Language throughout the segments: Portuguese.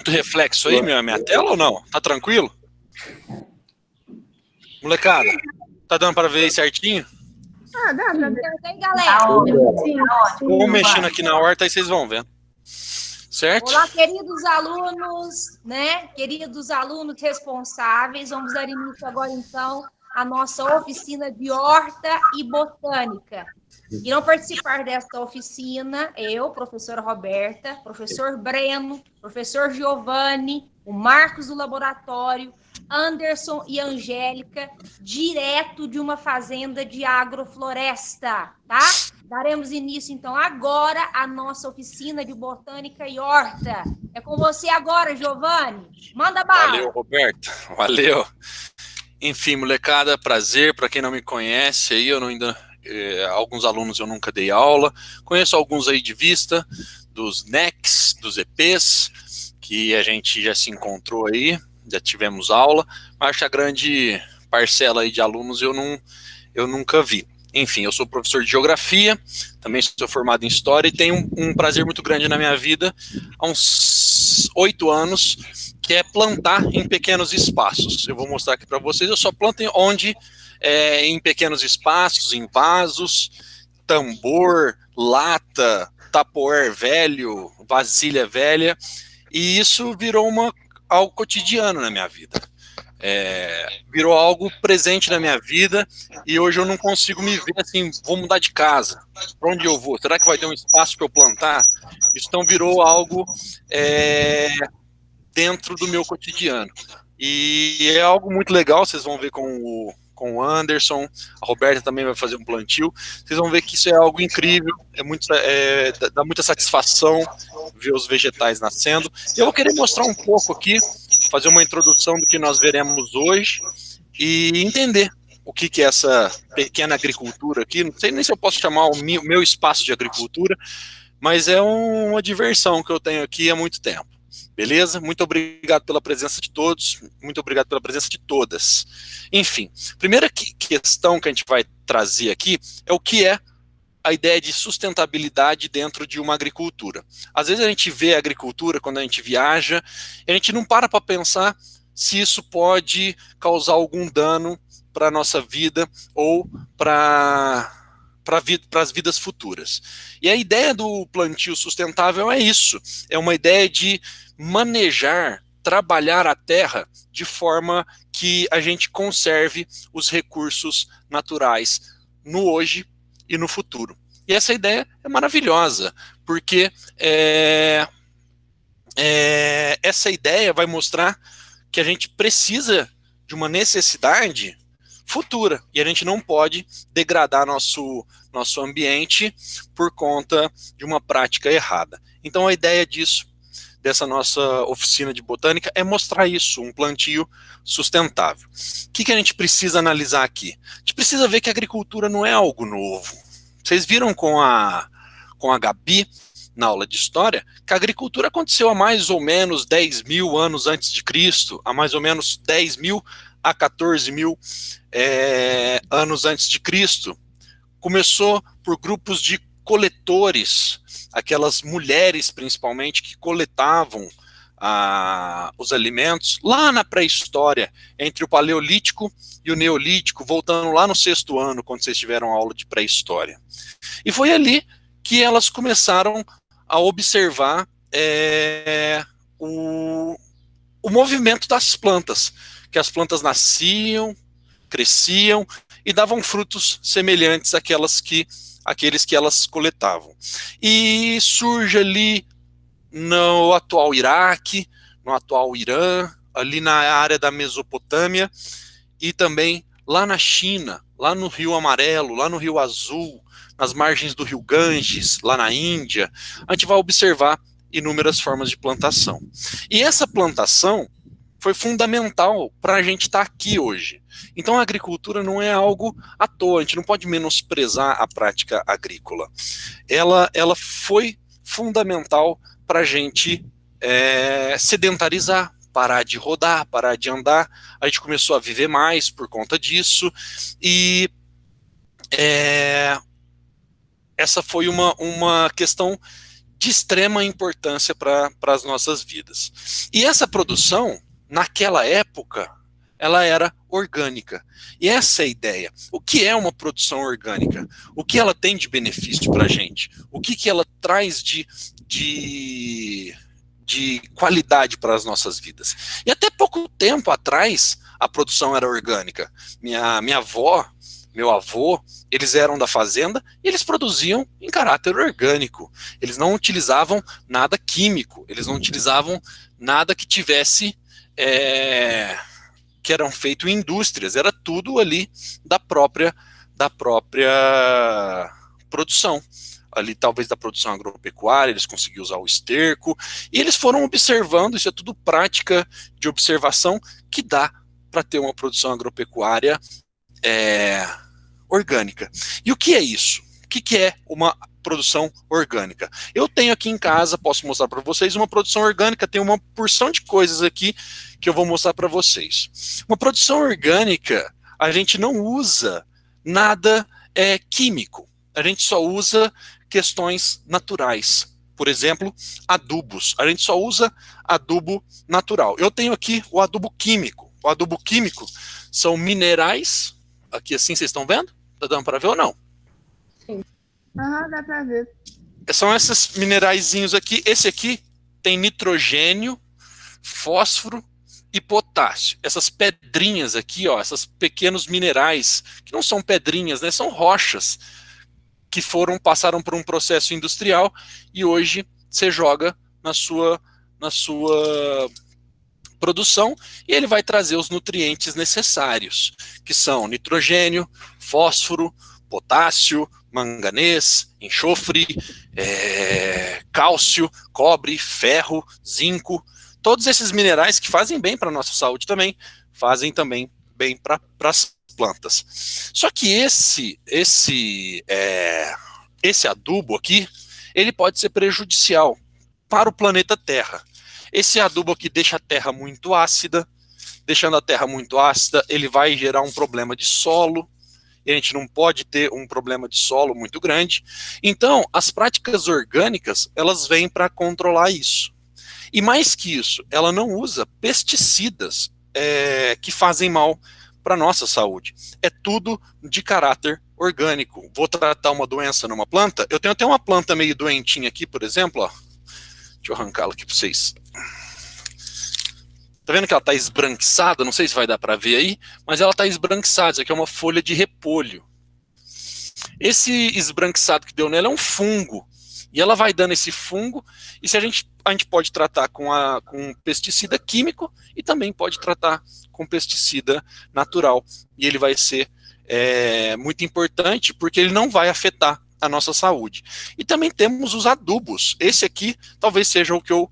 muito reflexo aí, minha tela ou não? Tá tranquilo? Molecada, tá dando para ver aí certinho? Dá pra ver. Tem, galera. Sim, Vou mexendo aqui na horta aí vocês vão ver. Certo? Olá, queridos alunos, né? Queridos alunos responsáveis, vamos dar início agora, então, à nossa oficina de horta e botânica. Irão participar desta oficina eu, professora Roberta, professor Breno, professor Giovanni, o Marcos do laboratório, Anderson e Angélica, direto de uma fazenda de agrofloresta, tá? Daremos início, então, agora à nossa oficina de botânica e horta. É com você agora, Giovanni. Manda bala. Valeu, Roberto. Valeu. Enfim, molecada, prazer. Para quem não me conhece, aí eu não ainda alguns alunos eu nunca dei aula. Conheço alguns aí de vista, dos NECs, dos EPs, que a gente já se encontrou aí, já tivemos aula, mas a grande parcela aí de alunos eu nunca vi. Enfim, eu sou professor de geografia, também sou formado em história e tenho um prazer muito grande na minha vida, há uns 8 anos, que é plantar em pequenos espaços. Eu vou mostrar aqui para vocês, eu só planto onde, em pequenos espaços, em vasos, tambor, lata, tapoer velho, vasilha velha, e isso virou algo cotidiano na minha vida. Virou algo presente na minha vida e hoje eu não consigo me ver assim, vou mudar de casa, para onde eu vou? Será que vai ter um espaço para eu plantar? Isso então virou algo dentro do meu cotidiano. E é algo muito legal, vocês vão ver com o Anderson, a Roberta também vai fazer um plantio, vocês vão ver que isso é algo incrível, dá muita satisfação ver os vegetais nascendo. E eu vou querer mostrar um pouco aqui, fazer uma introdução do que nós veremos hoje e entender o que é essa pequena agricultura aqui. Não sei nem se eu posso chamar o meu espaço de agricultura, mas é uma diversão que eu tenho aqui há muito tempo. Beleza? Muito obrigado pela presença de todos, muito obrigado pela presença de todas. Enfim, primeira questão que a gente vai trazer aqui é o que é a ideia de sustentabilidade dentro de uma agricultura. Às vezes a gente vê a agricultura quando a gente viaja, e a gente não para pensar se isso pode causar algum dano para a nossa vida ou para as vidas futuras. E a ideia do plantio sustentável é isso, é uma ideia de manejar, trabalhar a terra de forma que a gente conserve os recursos naturais no hoje e no futuro. E essa ideia é maravilhosa, porque essa ideia vai mostrar que a gente precisa de uma necessidade futura, e a gente não pode degradar nosso ambiente por conta de uma prática errada. Então a ideia dessa nossa oficina de botânica é mostrar isso, um plantio sustentável. O que a gente precisa analisar aqui? A gente precisa ver que a agricultura não é algo novo. Vocês viram com a Gabi, na aula de história, que a agricultura aconteceu há mais ou menos 10 mil anos antes de Cristo, há mais ou menos 10 mil a 14 mil anos antes de Cristo. Começou por grupos de coletores, aquelas mulheres principalmente que coletavam os alimentos lá na pré-história, entre o Paleolítico e o Neolítico, voltando lá no 6º ano, quando vocês tiveram aula de pré-história. E foi ali que elas começaram a observar o movimento das plantas, que as plantas nasciam, cresciam e davam frutos semelhantes àqueles que elas coletavam. E surge ali no atual Iraque, no atual Irã, ali na área da Mesopotâmia e também lá na China, lá no Rio Amarelo, lá no Rio Azul, nas margens do Rio Ganges, lá na Índia, a gente vai observar inúmeras formas de plantação. E essa plantação foi fundamental para a gente estar aqui hoje. Então a agricultura não é algo à toa, a gente não pode menosprezar a prática agrícola. Ela foi fundamental para a gente sedentarizar, parar de rodar, parar de andar. A gente começou a viver mais por conta disso, e essa foi uma questão de extrema importância para as nossas vidas. E essa produção, naquela época, ela era orgânica. E essa é a ideia. O que é uma produção orgânica? O que ela tem de benefício para a gente? O que ela traz de qualidade para as nossas vidas? E até pouco tempo atrás, a produção era orgânica. Minha avó, meu avô, eles eram da fazenda e eles produziam em caráter orgânico. Eles não utilizavam nada químico, eles não utilizavam nada que tivesse... que eram feitos em indústrias, era tudo ali da própria produção. Ali talvez da produção agropecuária, eles conseguiam usar o esterco, e eles foram observando, isso é tudo prática de observação, que dá para ter uma produção agropecuária orgânica. E o que é isso? O que é uma produção orgânica? Eu tenho aqui em casa, posso mostrar para vocês, uma produção orgânica, tem uma porção de coisas aqui que eu vou mostrar para vocês. Uma produção orgânica, a gente não usa nada químico, a gente só usa questões naturais. Por exemplo, adubos. A gente só usa adubo natural. Eu tenho aqui o adubo químico. O adubo químico são minerais, aqui assim vocês estão vendo? Tá dando para ver ou não? Dá para ver. São esses mineraizinhos aqui. Esse aqui tem nitrogênio, fósforo e potássio. Essas pedrinhas aqui, ó, esses pequenos minerais, que não são pedrinhas, né, são rochas, que passaram por um processo industrial e hoje você joga na sua produção e ele vai trazer os nutrientes necessários, que são nitrogênio, fósforo, potássio, manganês, enxofre, cálcio, cobre, ferro, zinco, todos esses minerais que fazem bem para a nossa saúde também, fazem também bem para as plantas. Só que esse adubo aqui, ele pode ser prejudicial para o planeta Terra. Esse adubo aqui deixa a terra muito ácida, deixando a terra muito ácida, ele vai gerar um problema de solo, e a gente não pode ter um problema de solo muito grande. Então, as práticas orgânicas, elas vêm para controlar isso. E mais que isso, ela não usa pesticidas que fazem mal para a nossa saúde. É tudo de caráter orgânico. Vou tratar uma doença numa planta, eu tenho até uma planta meio doentinha aqui, por exemplo, ó. Deixa eu arrancá-la aqui para vocês. Tá vendo que ela está esbranquiçada? Não sei se vai dar para ver aí, mas ela está esbranquiçada. Isso aqui é uma folha de repolho. Esse esbranquiçado que deu nela é um fungo. E ela vai dando esse fungo, e se a gente pode tratar com pesticida químico e também pode tratar com pesticida natural. E ele vai ser muito importante porque ele não vai afetar a nossa saúde. E também temos os adubos. Esse aqui talvez seja o que eu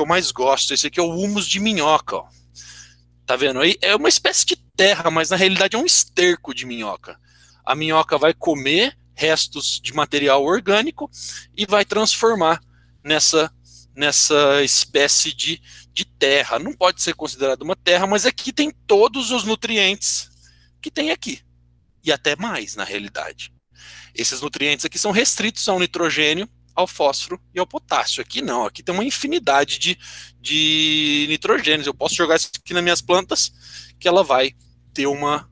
mais gosto. Esse aqui é o humus de minhoca. Ó. Tá vendo aí? É uma espécie de terra, mas na realidade é um esterco de minhoca. A minhoca vai comer restos de material orgânico e vai transformar nessa espécie de terra. Não pode ser considerado uma terra, mas aqui tem todos os nutrientes que tem aqui. E até mais, na realidade. Esses nutrientes aqui são restritos ao nitrogênio, ao fósforo e ao potássio. Aqui não, aqui tem uma infinidade de nitrogênios. Eu posso jogar isso aqui nas minhas plantas, que ela vai ter uma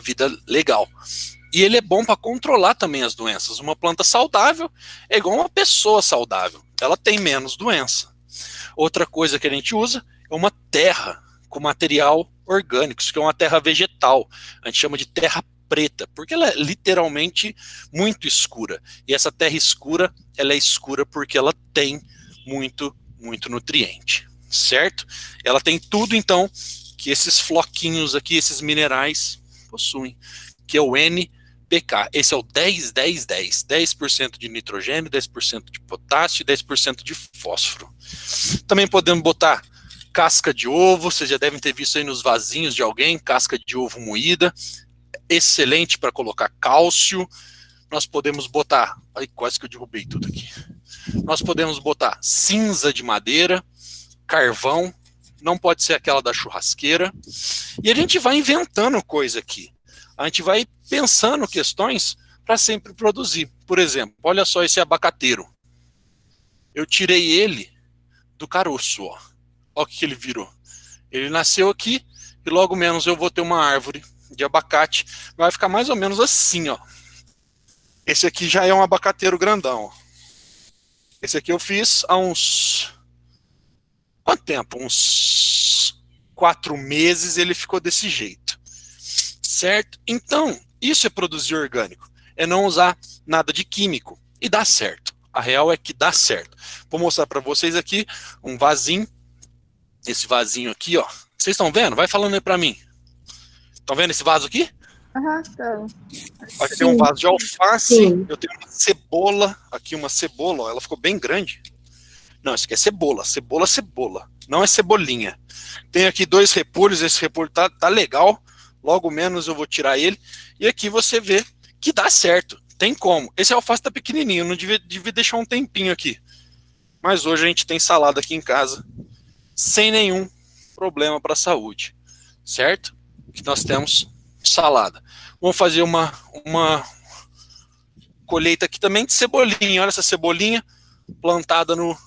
vida legal. E ele é bom para controlar também as doenças. Uma planta saudável é igual uma pessoa saudável. Ela tem menos doença. Outra coisa que a gente usa é uma terra com material orgânico, que é uma terra vegetal. A gente chama de terra preta, porque ela é literalmente muito escura. E essa terra escura, ela é escura porque ela tem muito nutriente, certo? Ela tem tudo, então, que esses floquinhos aqui, esses minerais possuem, que é o NPK. Esse é o 10-10-10. 10% de nitrogênio, 10% de potássio e 10% de fósforo. Também podemos botar casca de ovo, vocês já devem ter visto aí nos vasinhos de alguém, casca de ovo moída, excelente para colocar cálcio. Nós podemos botar, ai, quase que eu derrubei tudo aqui. Nós podemos botar cinza de madeira, carvão, não pode ser aquela da churrasqueira. E a gente vai inventando coisa aqui. A gente vai pensando questões para sempre produzir. Por exemplo, olha só esse abacateiro. Eu tirei ele do caroço, ó. Olha o que ele virou. Ele nasceu aqui e logo menos eu vou ter uma árvore de abacate. Vai ficar mais ou menos assim, ó. Esse aqui já é um abacateiro grandão, ó. Esse aqui eu fiz há uns... Quanto tempo? Uns 4 meses ele ficou desse jeito. Certo? Então, isso é produzir orgânico. É não usar nada de químico. E dá certo. A real é que dá certo. Vou mostrar para vocês aqui um vasinho. Esse vasinho aqui, ó. Vocês estão vendo? Vai falando aí para mim. Estão vendo esse vaso aqui? Aham, então. Aqui tem um vaso de alface. Sim. Eu tenho uma cebola. Aqui uma cebola, ó. Ela ficou bem grande. Não, isso aqui é cebola. Cebola. Não é cebolinha. Tem aqui 2 repolhos. Esse repolho tá legal. Logo menos eu vou tirar ele. E aqui você vê que dá certo. Tem como. Esse alface tá pequenininho. Eu não devia deixar um tempinho aqui. Mas hoje a gente tem salada aqui em casa. Sem nenhum problema para a saúde. Certo? Que nós temos salada. Vamos fazer uma colheita aqui também de cebolinha. Olha essa cebolinha plantada no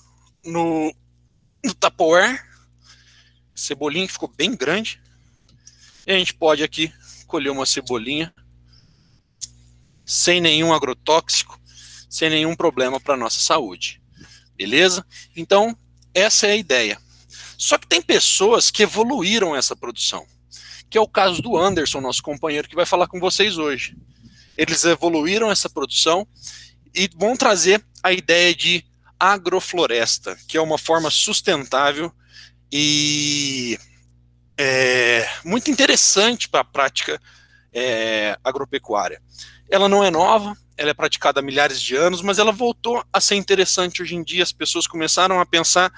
Tupperware. Cebolinha que ficou bem grande. E a gente pode aqui colher uma cebolinha sem nenhum agrotóxico, sem nenhum problema para a nossa saúde. Beleza? Então, essa é a ideia. Só que tem pessoas que evoluíram essa produção, que é o caso do Anderson, nosso companheiro, que vai falar com vocês hoje. Eles evoluíram essa produção e vão trazer a ideia de agrofloresta, que é uma forma sustentável e muito interessante para a prática agropecuária. Ela não é nova, ela é praticada há milhares de anos, mas ela voltou a ser interessante hoje em dia. As pessoas começaram a pensar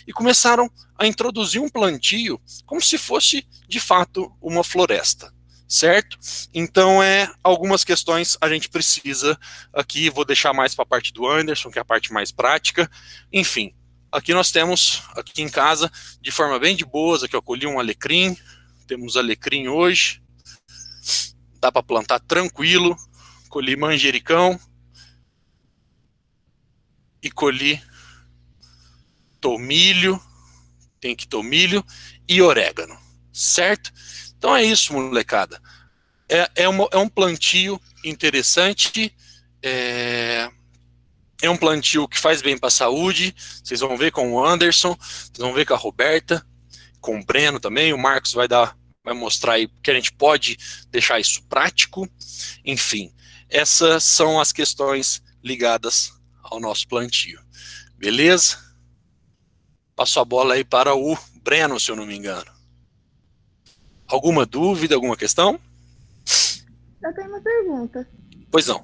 e começaram a introduzir um plantio como se fosse, de fato, uma floresta, certo? Então, algumas questões a gente precisa aqui, vou deixar mais para a parte do Anderson, que é a parte mais prática. Enfim, aqui nós temos, aqui em casa, de forma bem de boas, aqui eu colhi um alecrim, temos alecrim hoje, dá para plantar tranquilo. Colhi manjericão e colhi tomilho, tem aqui tomilho e orégano, certo? Então é isso, molecada. É um plantio interessante, é um plantio que faz bem para a saúde. Vocês vão ver com o Anderson, vocês vão ver com a Roberta, com o Breno também. O Marcos vai mostrar aí que a gente pode deixar isso prático. Enfim, essas são as questões ligadas ao nosso plantio. Beleza? Passo a bola aí para o Breno, se eu não me engano. Alguma dúvida, alguma questão? Eu tenho uma pergunta. Pois não.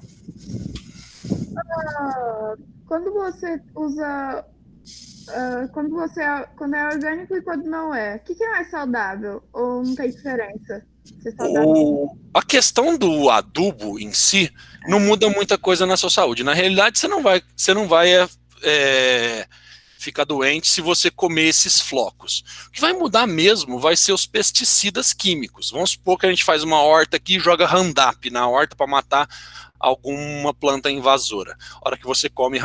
Quando você usa... quando é orgânico e quando não é, o que é mais saudável? Ou não tem diferença? A questão do adubo em si não muda muita coisa na sua saúde. Na realidade, você não vai ficar doente se você comer esses flocos. O que vai mudar mesmo vai ser os pesticidas químicos. Vamos supor que a gente faz uma horta aqui e joga Roundup na horta para matar alguma planta invasora. A hora que você come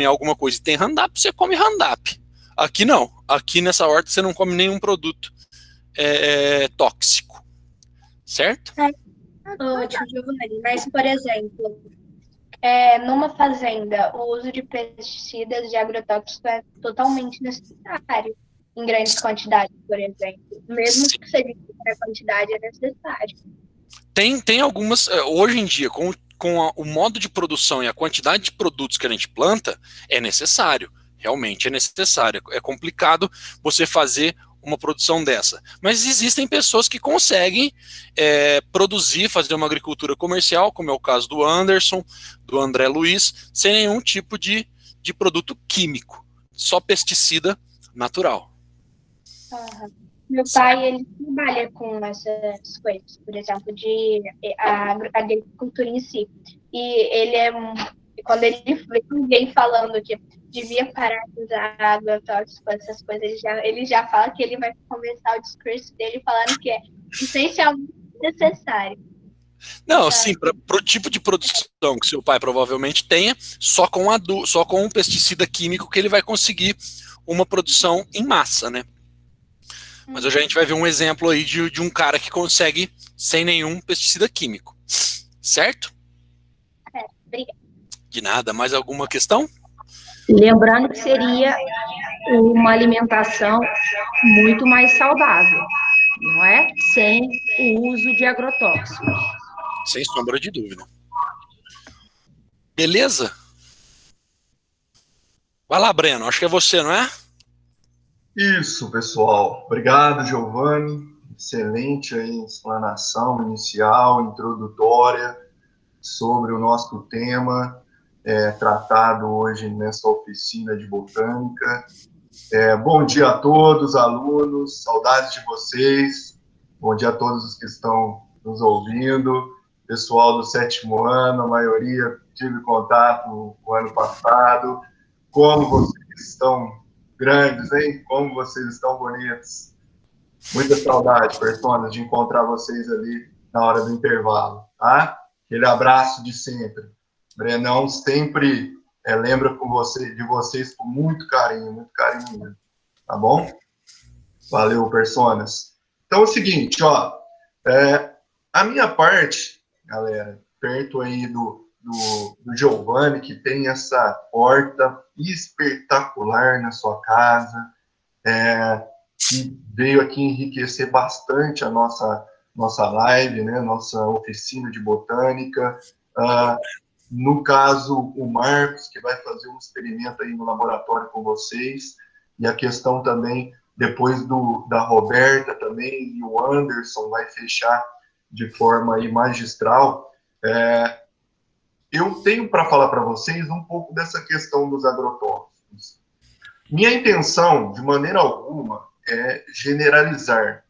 alguma coisa e tem Roundup, você come Roundup. Aqui não. Aqui nessa horta você não come nenhum produto tóxico. Certo? Ótimo, Giovanni. Mas, por exemplo, numa fazenda, o uso de pesticidas de agrotóxicos é totalmente necessário, em grandes quantidades, por exemplo. Mesmo que seja a quantidade é necessário. Tem algumas, hoje em dia, com o modo de produção e a quantidade de produtos que a gente planta, é necessário. Realmente é necessário. É complicado você fazer uma produção dessa. Mas existem pessoas que conseguem produzir, fazer uma agricultura comercial, como é o caso do Anderson, do André Luiz, sem nenhum tipo de produto químico, só pesticida natural. Uhum. Meu pai, ele trabalha com essas coisas, por exemplo, a agricultura em si. E ele quando ele vê alguém falando que devia parar de usar agrotóxico, essas coisas, ele já fala que ele vai começar o discurso dele falando que é essencialmente necessário. Não, sim, para o tipo de produção que seu pai provavelmente tenha, só com um pesticida químico que ele vai conseguir uma produção em massa, né? Mas hoje a gente vai ver um exemplo aí de um cara que consegue sem nenhum pesticida químico. Certo? Obrigada. De nada. Mais alguma questão? Lembrando que seria uma alimentação muito mais saudável, não é? Sem o uso de agrotóxicos. Sem sombra de dúvida. Beleza? Vai lá, Breno. Acho que é você, não é? Isso, pessoal. Obrigado, Giovanni. Excelente aí explanação inicial, introdutória sobre o nosso tema tratado hoje nessa oficina de botânica. Bom dia a todos, alunos, saudades de vocês. Bom dia a todos os que estão nos ouvindo. Pessoal do 7º ano, a maioria tive contato no ano passado. Como vocês estão grandes, hein? Como vocês estão bonitos. Muita saudade, personas, de encontrar vocês ali na hora do intervalo, tá? Aquele abraço de sempre. Brenão sempre lembra de vocês com muito carinho mesmo, tá bom? Valeu, personas. Então é o seguinte, ó, a minha parte, galera, perto aí do Giovanni, que tem essa horta espetacular na sua casa, que veio aqui enriquecer bastante a nossa live, né, nossa oficina de botânica. No caso, o Marcos, que vai fazer um experimento aí no laboratório com vocês, e a questão também, depois da Roberta também, e o Anderson vai fechar de forma aí magistral. Eu tenho para falar para vocês um pouco dessa questão dos agrotóxicos. Minha intenção, de maneira alguma, é generalizar.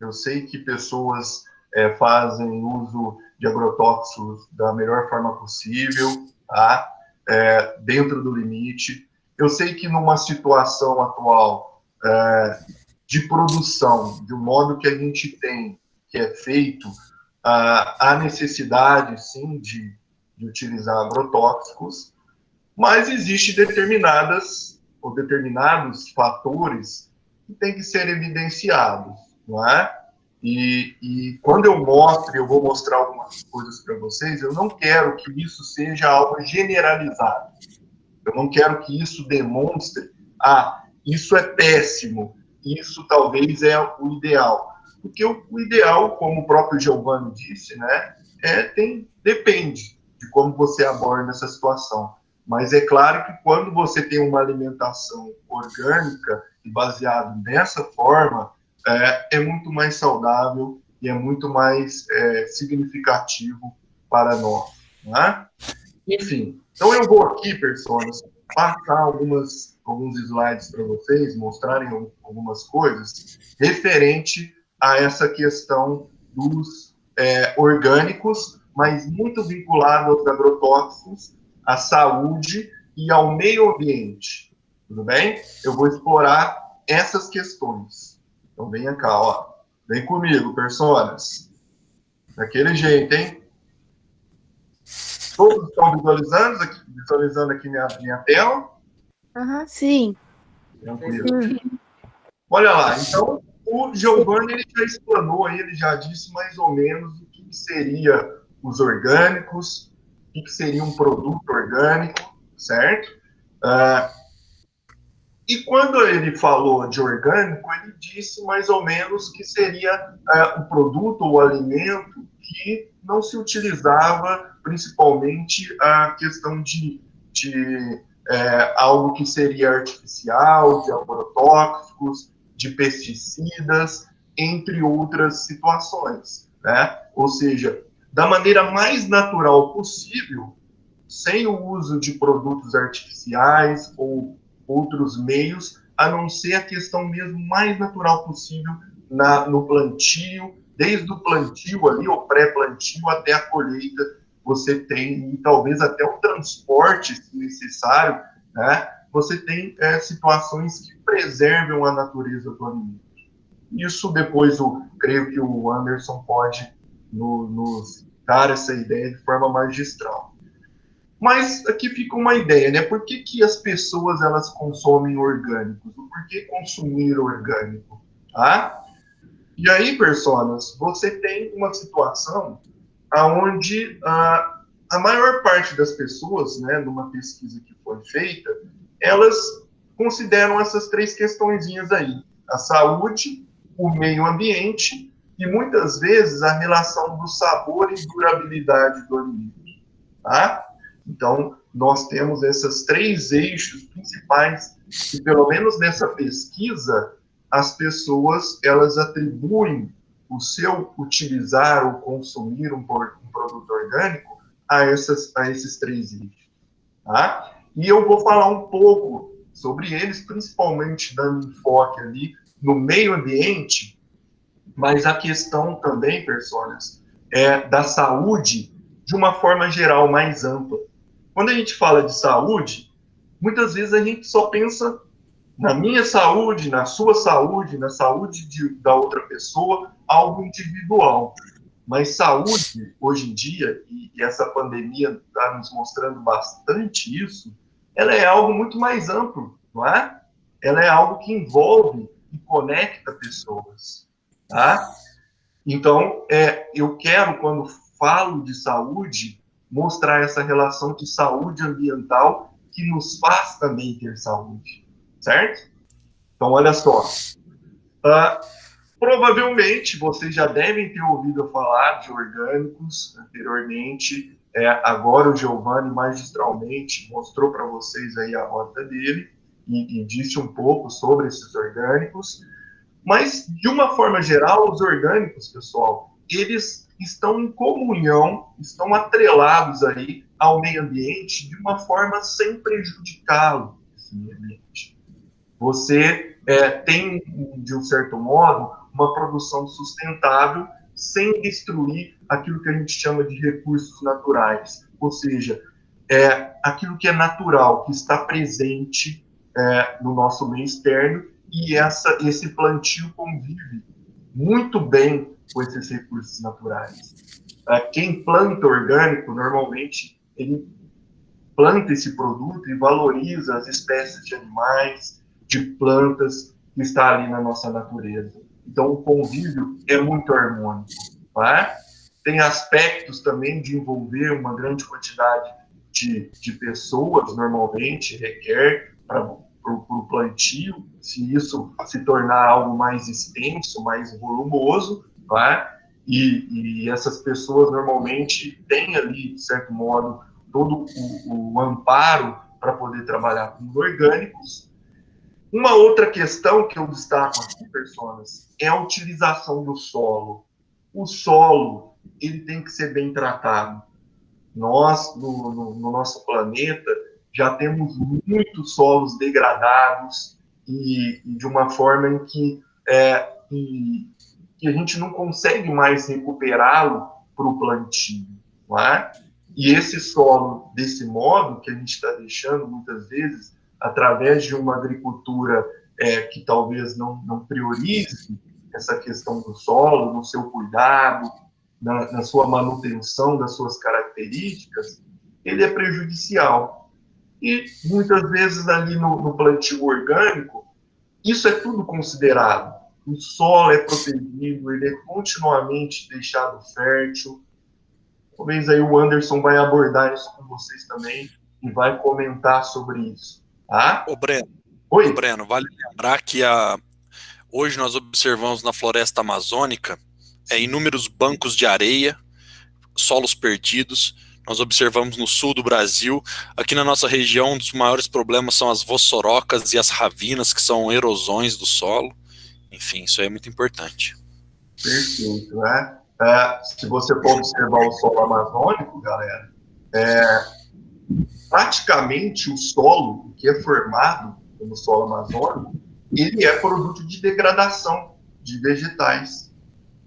Eu sei que pessoas fazem uso de agrotóxicos da melhor forma possível, tá? Dentro do limite. Eu sei que numa situação atual de produção, de um modo que a gente tem, que é feito, há necessidade, sim, de utilizar agrotóxicos, mas existem determinados fatores que têm que ser evidenciados, não é? E quando eu vou mostrar algumas coisas para vocês, eu não quero que isso seja algo generalizado. Eu não quero que isso demonstre, isso é péssimo, isso talvez é o ideal. Porque o ideal, como o próprio Giovanni disse, né, depende de como você aborda essa situação. Mas é claro que quando você tem uma alimentação orgânica e baseada nessa forma, é muito mais saudável e é muito mais significativo para nós, né? Enfim, então eu vou aqui, pessoas, passar alguns slides para vocês, mostrarem algumas coisas referente a essa questão dos orgânicos, mas muito vinculado aos agrotóxicos, à saúde e ao meio ambiente. Tudo bem? Eu vou explorar essas questões. Então, venha cá, ó. Vem comigo, personas. Daquele jeito, hein? Todos estão visualizando aqui minha tela? Sim. Tranquilo. Olha lá, então, o Giovanni ele já explanou aí, ele já disse mais ou menos o que seria os orgânicos, o que seria um produto orgânico, certo? E quando ele falou de orgânico, ele disse mais ou menos que seria o produto ou alimento que não se utilizava principalmente a questão de algo que seria artificial, de agrotóxicos, de pesticidas, entre outras situações, né? Ou seja, da maneira mais natural possível, sem o uso de produtos artificiais ou outros meios, a não ser a questão mesmo mais natural possível no plantio, desde o plantio ali, o pré-plantio, até a colheita, você tem, e talvez até o transporte, se necessário, né? Você tem situações que preservam a natureza do alimento. Isso depois, eu creio que o Anderson pode nos dar essa ideia de forma magistral. Mas aqui fica uma ideia, né? Por que as pessoas elas consomem orgânicos? Por que consumir orgânico? Tá? E aí, personas, você tem uma situação onde a maior parte das pessoas, né, numa pesquisa que foi feita, elas consideram essas 3 questõezinhas aí: a saúde, o meio ambiente e muitas vezes a relação do sabor e durabilidade do alimento. Tá? Então, nós temos esses 3 eixos principais que, pelo menos nessa pesquisa, as pessoas elas atribuem o seu utilizar ou consumir um produto orgânico a esses 3 eixos. Tá? E eu vou falar um pouco sobre eles, principalmente dando enfoque ali no meio ambiente, mas a questão também, pessoas, é da saúde de uma forma geral mais ampla. Quando a gente fala de saúde, muitas vezes a gente só pensa na minha saúde, na sua saúde, na saúde da outra pessoa, algo individual. Mas saúde, hoje em dia, e essa pandemia está nos mostrando bastante isso, ela é algo muito mais amplo, não é? Ela é algo que envolve e conecta pessoas, tá? Então, eu quero, quando falo de saúde, mostrar essa relação de saúde ambiental que nos faz também ter saúde, certo? Então, olha só. Provavelmente, vocês já devem ter ouvido falar de orgânicos anteriormente. Agora o Giovanni, magistralmente, mostrou para vocês aí a rota dele e disse um pouco sobre esses orgânicos. Mas, de uma forma geral, os orgânicos, pessoal, eles estão em comunhão, estão atrelados aí ao meio ambiente de uma forma sem prejudicá-lo, esse meio ambiente. Você tem, de um certo modo, uma produção sustentável sem destruir aquilo que a gente chama de recursos naturais, ou seja, aquilo que é natural, que está presente no nosso meio externo, e esse plantio convive muito bem com esses recursos naturais. Quem planta orgânico, normalmente, ele planta esse produto e valoriza as espécies de animais, de plantas que está ali na nossa natureza. Então, o convívio é muito harmônico. Tá? Tem aspectos também de envolver uma grande quantidade de pessoas, normalmente, requer para o plantio, se isso se tornar algo mais extenso, mais volumoso, tá? E essas pessoas normalmente têm ali, de certo modo, todo o amparo para poder trabalhar com orgânicos. Uma outra questão que eu destaco aqui, pessoas, é a utilização do solo. O solo, ele tem que ser bem tratado. Nós, no nosso planeta, já temos muitos solos degradados e de uma forma em que a gente não consegue mais recuperá-lo para o plantio, não é? E esse solo, desse modo, que a gente está deixando muitas vezes, através de uma agricultura que talvez não priorize essa questão do solo, no seu cuidado, na sua manutenção das suas características, ele é prejudicial. E muitas vezes ali no plantio orgânico, isso é tudo considerado. O solo é protegido, ele é continuamente deixado fértil. Talvez aí o Anderson vai abordar isso com vocês também e vai comentar sobre isso. Tá? Ô, Breno. Oi? Ô, Breno, vale lembrar que hoje nós observamos na floresta amazônica inúmeros bancos de areia, solos perdidos. Nós observamos no sul do Brasil. Aqui na nossa região, um dos maiores problemas são as vossorocas e as ravinas, que são erosões do solo. Enfim, isso aí é muito importante. Perfeito, né? Se você for observar o solo amazônico, galera, praticamente o solo que é formado no solo amazônico, ele é produto de degradação de vegetais.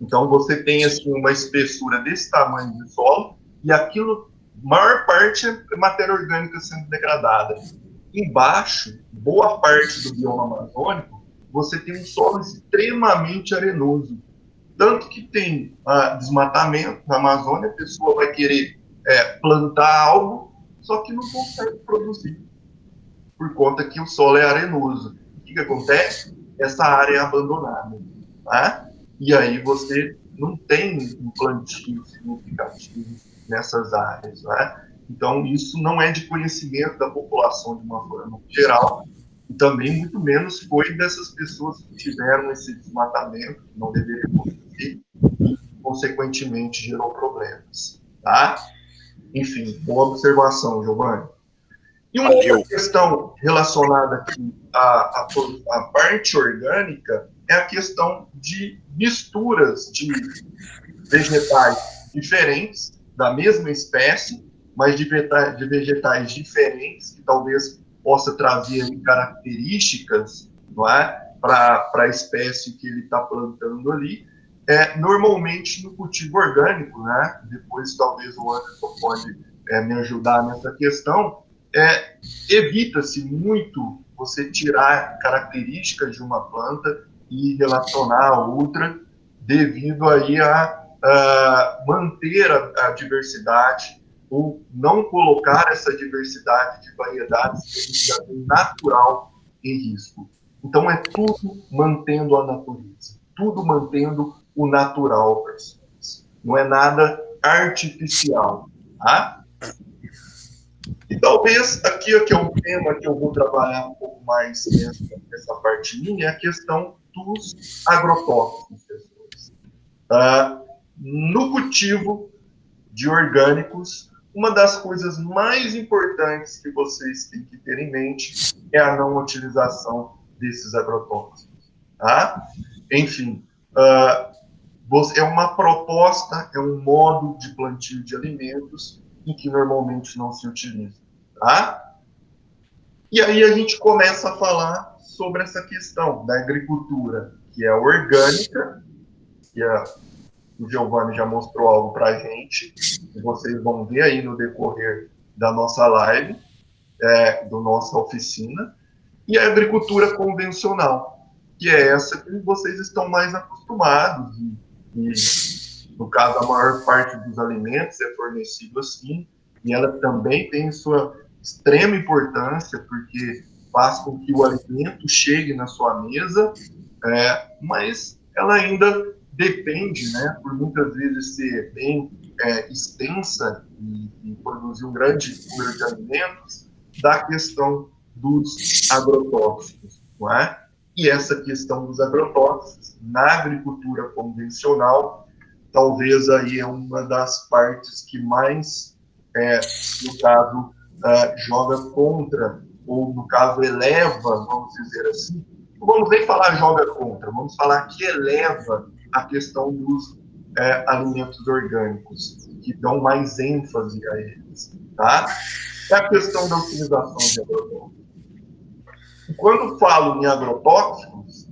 Então, você tem assim, uma espessura desse tamanho de solo e aquilo, maior parte, é matéria orgânica sendo degradada. Embaixo, boa parte do bioma amazônico, você tem um solo extremamente arenoso. Tanto que tem desmatamento na Amazônia, a pessoa vai querer plantar algo, só que não consegue produzir, por conta que o solo é arenoso. O que acontece? Essa área é abandonada. Tá? E aí você não tem um plantio significativo nessas áreas. Né? Então, isso não é de conhecimento da população de uma forma geral, e também muito menos foi dessas pessoas que tiveram esse desmatamento, que não deveriam acontecer, e, consequentemente, gerou problemas. Tá? Enfim, boa observação, Giovanni. E uma outra questão relacionada aqui à parte orgânica é a questão de misturas de vegetais diferentes, da mesma espécie, mas de vegetais diferentes, que talvez possa trazer características, não é, para a espécie que ele está plantando ali. Normalmente no cultivo orgânico, né? Depois talvez o Anderson pode me ajudar nessa questão. Evita-se muito você tirar características de uma planta e relacionar a outra, devido aí a manter a diversidade, ou não colocar essa diversidade de variedades que a gente já tem natural em risco. Então, é tudo mantendo a natureza, tudo mantendo o natural, pessoas. Não é nada artificial, tá? E talvez aqui é um tema que eu vou trabalhar um pouco mais nessa parte minha, é a questão dos agrotóxicos, pessoas. No cultivo de orgânicos, uma das coisas mais importantes que vocês têm que ter em mente é a não utilização desses agrotóxicos. Tá? Enfim, é uma proposta, é um modo de plantio de alimentos em que normalmente não se utiliza. Tá? E aí a gente começa a falar sobre essa questão da agricultura, que é orgânica, que o Giovanni já mostrou algo para a gente, e vocês vão ver aí no decorrer da nossa live, da nossa oficina, e a agricultura convencional, que é essa que vocês estão mais acostumados, e no caso a maior parte dos alimentos é fornecido assim, e ela também tem sua extrema importância, porque faz com que o alimento chegue na sua mesa, mas ela ainda depende, né, por muitas vezes ser bem extensa e produzir um grande número de alimentos, da questão dos agrotóxicos, não é? E essa questão dos agrotóxicos na agricultura convencional, talvez aí é uma das partes que mais, no caso, joga contra, ou no caso eleva, vamos dizer assim, não vamos nem falar joga contra, vamos falar que eleva a questão dos alimentos orgânicos, que dão mais ênfase a eles, tá? É a questão da utilização de agrotóxicos. E quando falo em agrotóxicos,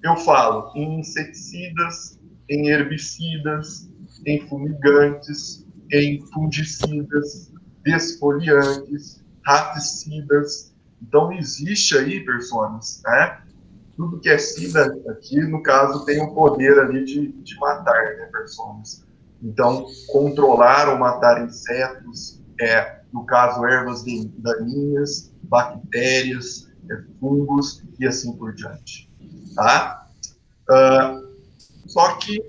eu falo em inseticidas, em herbicidas, em fumigantes, em fungicidas, desfoliantes, raticidas. Então, existe aí, pessoas, né? Tudo que é sida aqui, no caso, tem o poder ali de matar, né, pessoas. Então, controlar ou matar insetos, no caso, ervas daninhas, bactérias, fungos e assim por diante. Tá? Só que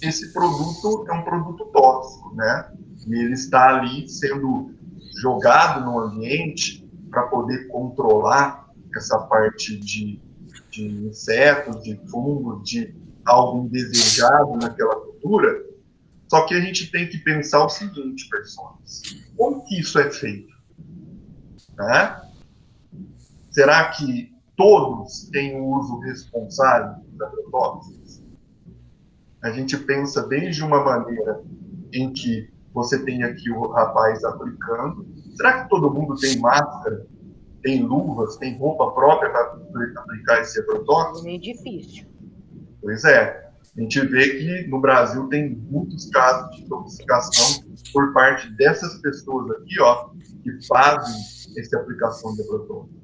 esse produto é um produto tóxico, né? E ele está ali sendo jogado no ambiente para poder controlar essa parte de insetos, de fungos, de algo indesejado naquela cultura. Só que a gente tem que pensar o seguinte, pessoas, como que isso é feito? Né? Será que todos têm o uso responsável dos agrotóxicos? A gente pensa desde uma maneira em que você tem aqui o rapaz aplicando. Será que todo mundo tem máscara, tem luvas, tem roupa própria para aplicar esse agrotóxico? É difícil. Pois é. A gente vê que no Brasil tem muitos casos de intoxicação por parte dessas pessoas aqui, ó, que fazem essa aplicação de agrotóxico.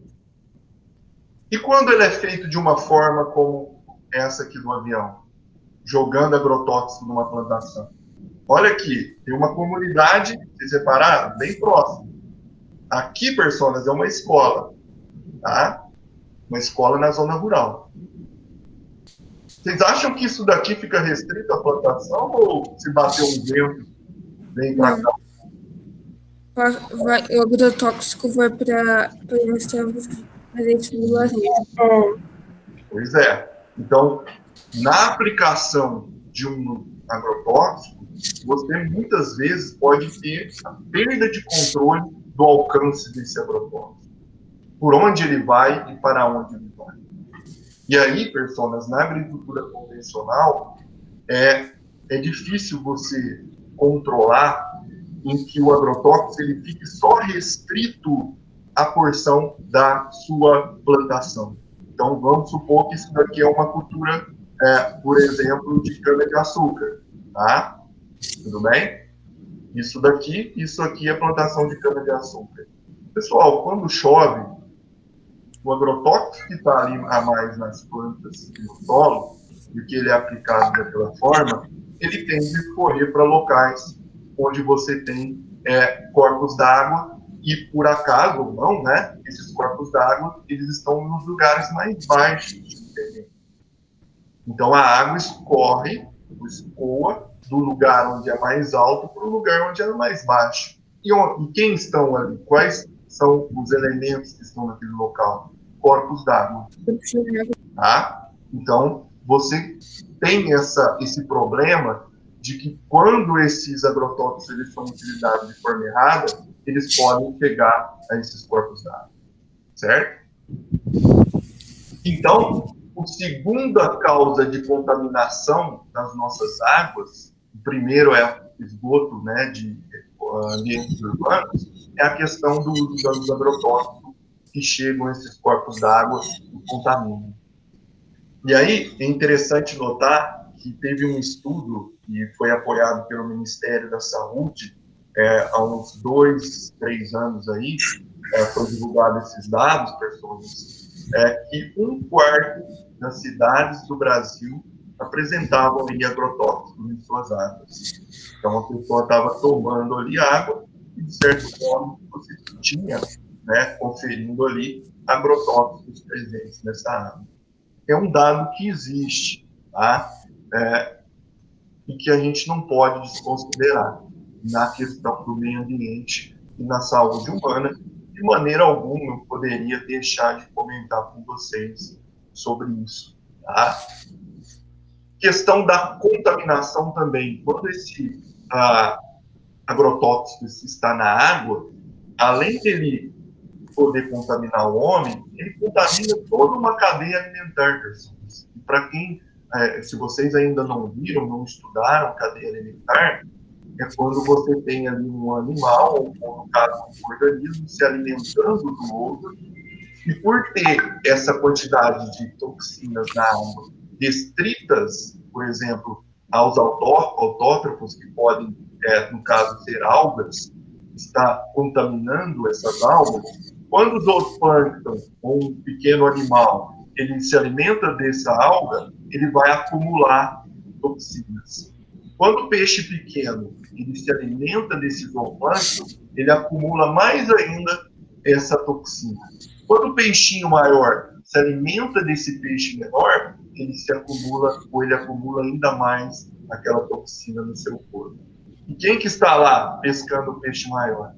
E quando ele é feito de uma forma como essa aqui do avião? jogando agrotóxico numa plantação. Olha aqui, tem uma comunidade, vocês repararam, bem próxima. Aqui, personas, é uma escola, tá? Uma escola na zona rural. Vocês acham que isso daqui fica restrito à plantação ou se bater um vento, vem para cá? O agrotóxico vai para esse vilarejo. Pois é. Então, na aplicação de um agrotóxico, você muitas vezes pode ter a perda de controle do alcance desse agrotóxico. Por onde ele vai e para onde ele vai. E aí, personas, na agricultura convencional, é difícil você controlar em que o agrotóxico ele fique só restrito à porção da sua plantação. Então, vamos supor que isso daqui é uma cultura, por exemplo, de cana-de-açúcar, tá? Tudo bem? Isso aqui é plantação de cana-de-açúcar. Pessoal, quando chove, o agrotóxico que está ali a mais nas plantas e no solo, porque ele é aplicado daquela forma, ele tende a correr para locais onde você tem corpos d'água e, por acaso ou não, né, esses corpos d'água, eles estão nos lugares mais baixos. Então, a água escorre, escoa, do lugar onde é mais alto para o lugar onde é mais baixo. E quem estão ali? Quais são os elementos que estão naquele local? Corpos d'água. Tá? Então, você tem esse problema de que quando esses agrotóxicos eles são utilizados de forma errada, eles podem pegar a esses corpos d'água. Certo? Então, a segunda causa de contaminação das nossas águas, o primeiro é esgoto, né, de ambientes urbanos, é a questão do uso dos agrotóxicos que chegam a esses corpos d'água e contaminam. E aí é interessante notar que teve um estudo que foi apoiado pelo Ministério da Saúde há uns 2, 3 anos aí, foi divulgado esses dados, pessoas, que 1/4 das cidades do Brasil apresentavam ali agrotóxicos em suas águas. Então a pessoa estava tomando ali água e, de certo modo, você tinha, né, conferindo ali agrotóxicos presentes nessa água. É um dado que existe, tá? E que a gente não pode desconsiderar na questão do meio ambiente e na saúde humana. De maneira alguma eu poderia deixar de comentar com vocês sobre isso, tá? Questão da contaminação também. Quando esse agrotóxico está na água, além dele poder contaminar o homem, ele contamina toda uma cadeia alimentar, pessoas. E para quem, se vocês ainda não viram, não estudaram cadeia alimentar, é quando você tem ali um animal, ou no caso um organismo, se alimentando do outro, e por ter essa quantidade de toxinas na água restritas, por exemplo, aos autótrofos, que podem, no caso, ser algas, está contaminando essas algas, quando o zooplâncton, ou um pequeno animal, ele se alimenta dessa alga, ele vai acumular toxinas. Quando o peixe pequeno ele se alimenta desse zooplâncton, ele acumula mais ainda essa toxina. Quando o peixinho maior se alimenta desse peixe menor, ele acumula ainda mais aquela toxina no seu corpo. E quem que está lá pescando o peixe maior?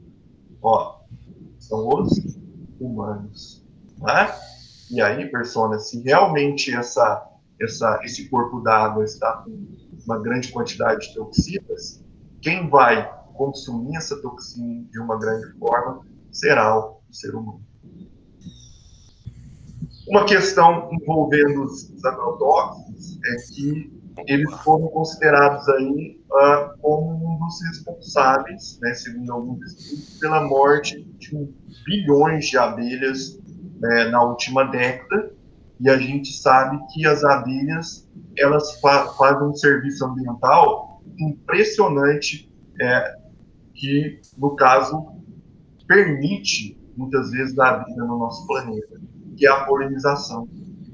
São os humanos. Tá? E aí, pessoas, se realmente esse corpo d'água está com uma grande quantidade de toxinas, quem vai consumir essa toxina de uma grande forma será o ser humano. Uma questão envolvendo os agrotóxicos é que eles foram considerados aí como um dos responsáveis, né, segundo alguns estudos, pela morte de bilhões de abelhas na última década. E a gente sabe que as abelhas elas fazem um serviço ambiental impressionante, que, no caso, permite, muitas vezes, a vida no nosso planeta, que é a polinização.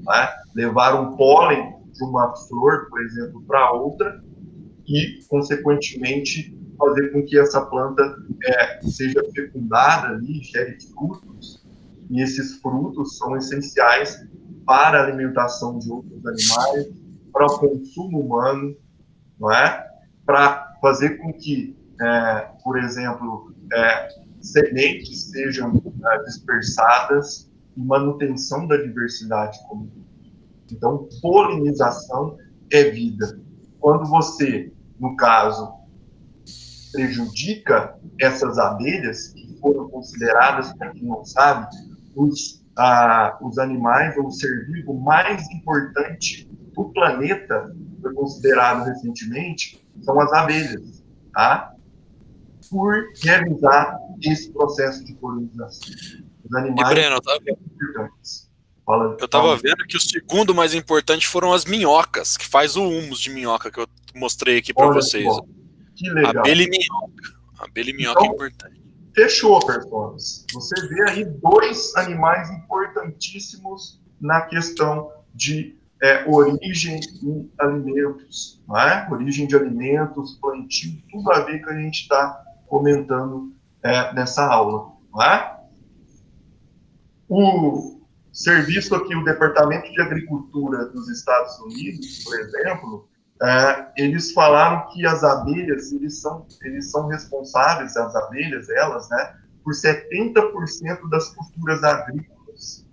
Né? Levar um pólen de uma flor, por exemplo, para outra, e, consequentemente, fazer com que essa planta seja fecundada ali, gere frutos, e esses frutos são essenciais para a alimentação de outros animais, para o consumo humano, não é? Para fazer com que, por exemplo, sementes sejam dispersadas e manutenção da diversidade comum. Então, polinização é vida. Quando você, no caso, prejudica essas abelhas, que foram consideradas, para quem não sabe, os animais ou o ser vivo mais importante do planeta, foi considerado recentemente, são as abelhas, tá? Por realizar esse processo de polinização. Os animais E, Breno, são importantes. eu estava vendo que o segundo mais importante foram as minhocas, que faz o humus de minhoca que eu mostrei aqui para vocês. Bom, que legal. Abelha e minhoca. Abelha e minhoca então, é importante. Fechou, pessoas. Você vê aí 2 animais importantíssimos na questão de origem em alimentos, não é? Origem de alimentos, plantio, tudo a ver que a gente está comentando nessa aula, não é? O serviço aqui, o Departamento de Agricultura dos Estados Unidos, por exemplo, eles falaram que as abelhas, eles são responsáveis, as abelhas, elas, né, por 70% das culturas agrícolas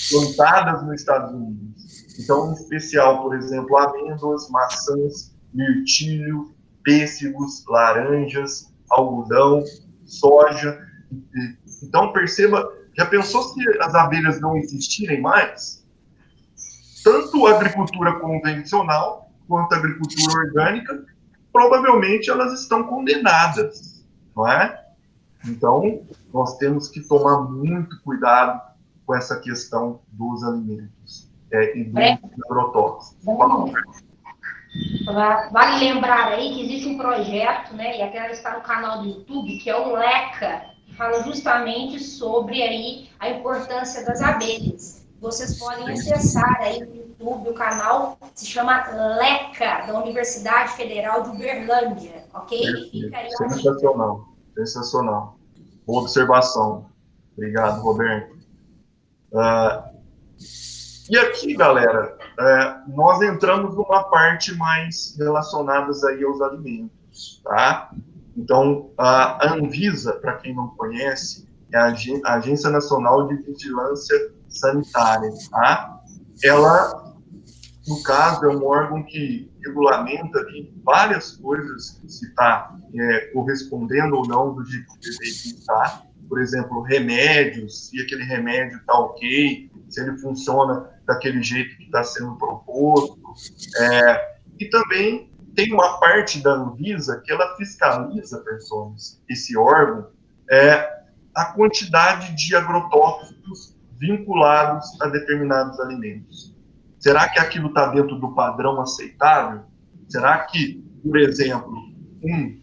plantadas nos Estados Unidos. Então, em especial, por exemplo, amêndoas, maçãs, mirtilho, pêssegos, laranjas, algodão, soja. Então, perceba, já pensou se as abelhas não existirem mais? Tanto a agricultura convencional quanto a agricultura orgânica, provavelmente elas estão condenadas, não é? Então, nós temos que tomar muito cuidado com essa questão dos alimentos e dos agrotóxicos. Vale lembrar aí que existe um projeto, né, e até está no canal do YouTube, que é o LECA, que fala justamente sobre aí a importância das abelhas. Vocês podem acessar aí no YouTube, o canal se chama LECA, da Universidade Federal de Uberlândia, ok? Fica aí sensacional, sensacional. Boa observação. Obrigado, Roberto. E aqui, galera, nós entramos numa parte mais relacionada aí aos alimentos, tá? Então, a Anvisa, para quem não conhece, é a Agência Nacional de Vigilância Sanitária, tá? Ela, no caso, é um órgão que regulamenta ali várias coisas, se está correspondendo ou não do jeito que deveria estar. Por exemplo, remédios, se aquele remédio está ok, se ele funciona daquele jeito que está sendo proposto. E também tem uma parte da Anvisa que ela fiscaliza, pessoas, esse órgão, a quantidade de agrotóxicos vinculados a determinados alimentos. Será que aquilo está dentro do padrão aceitável? Será que, por exemplo, um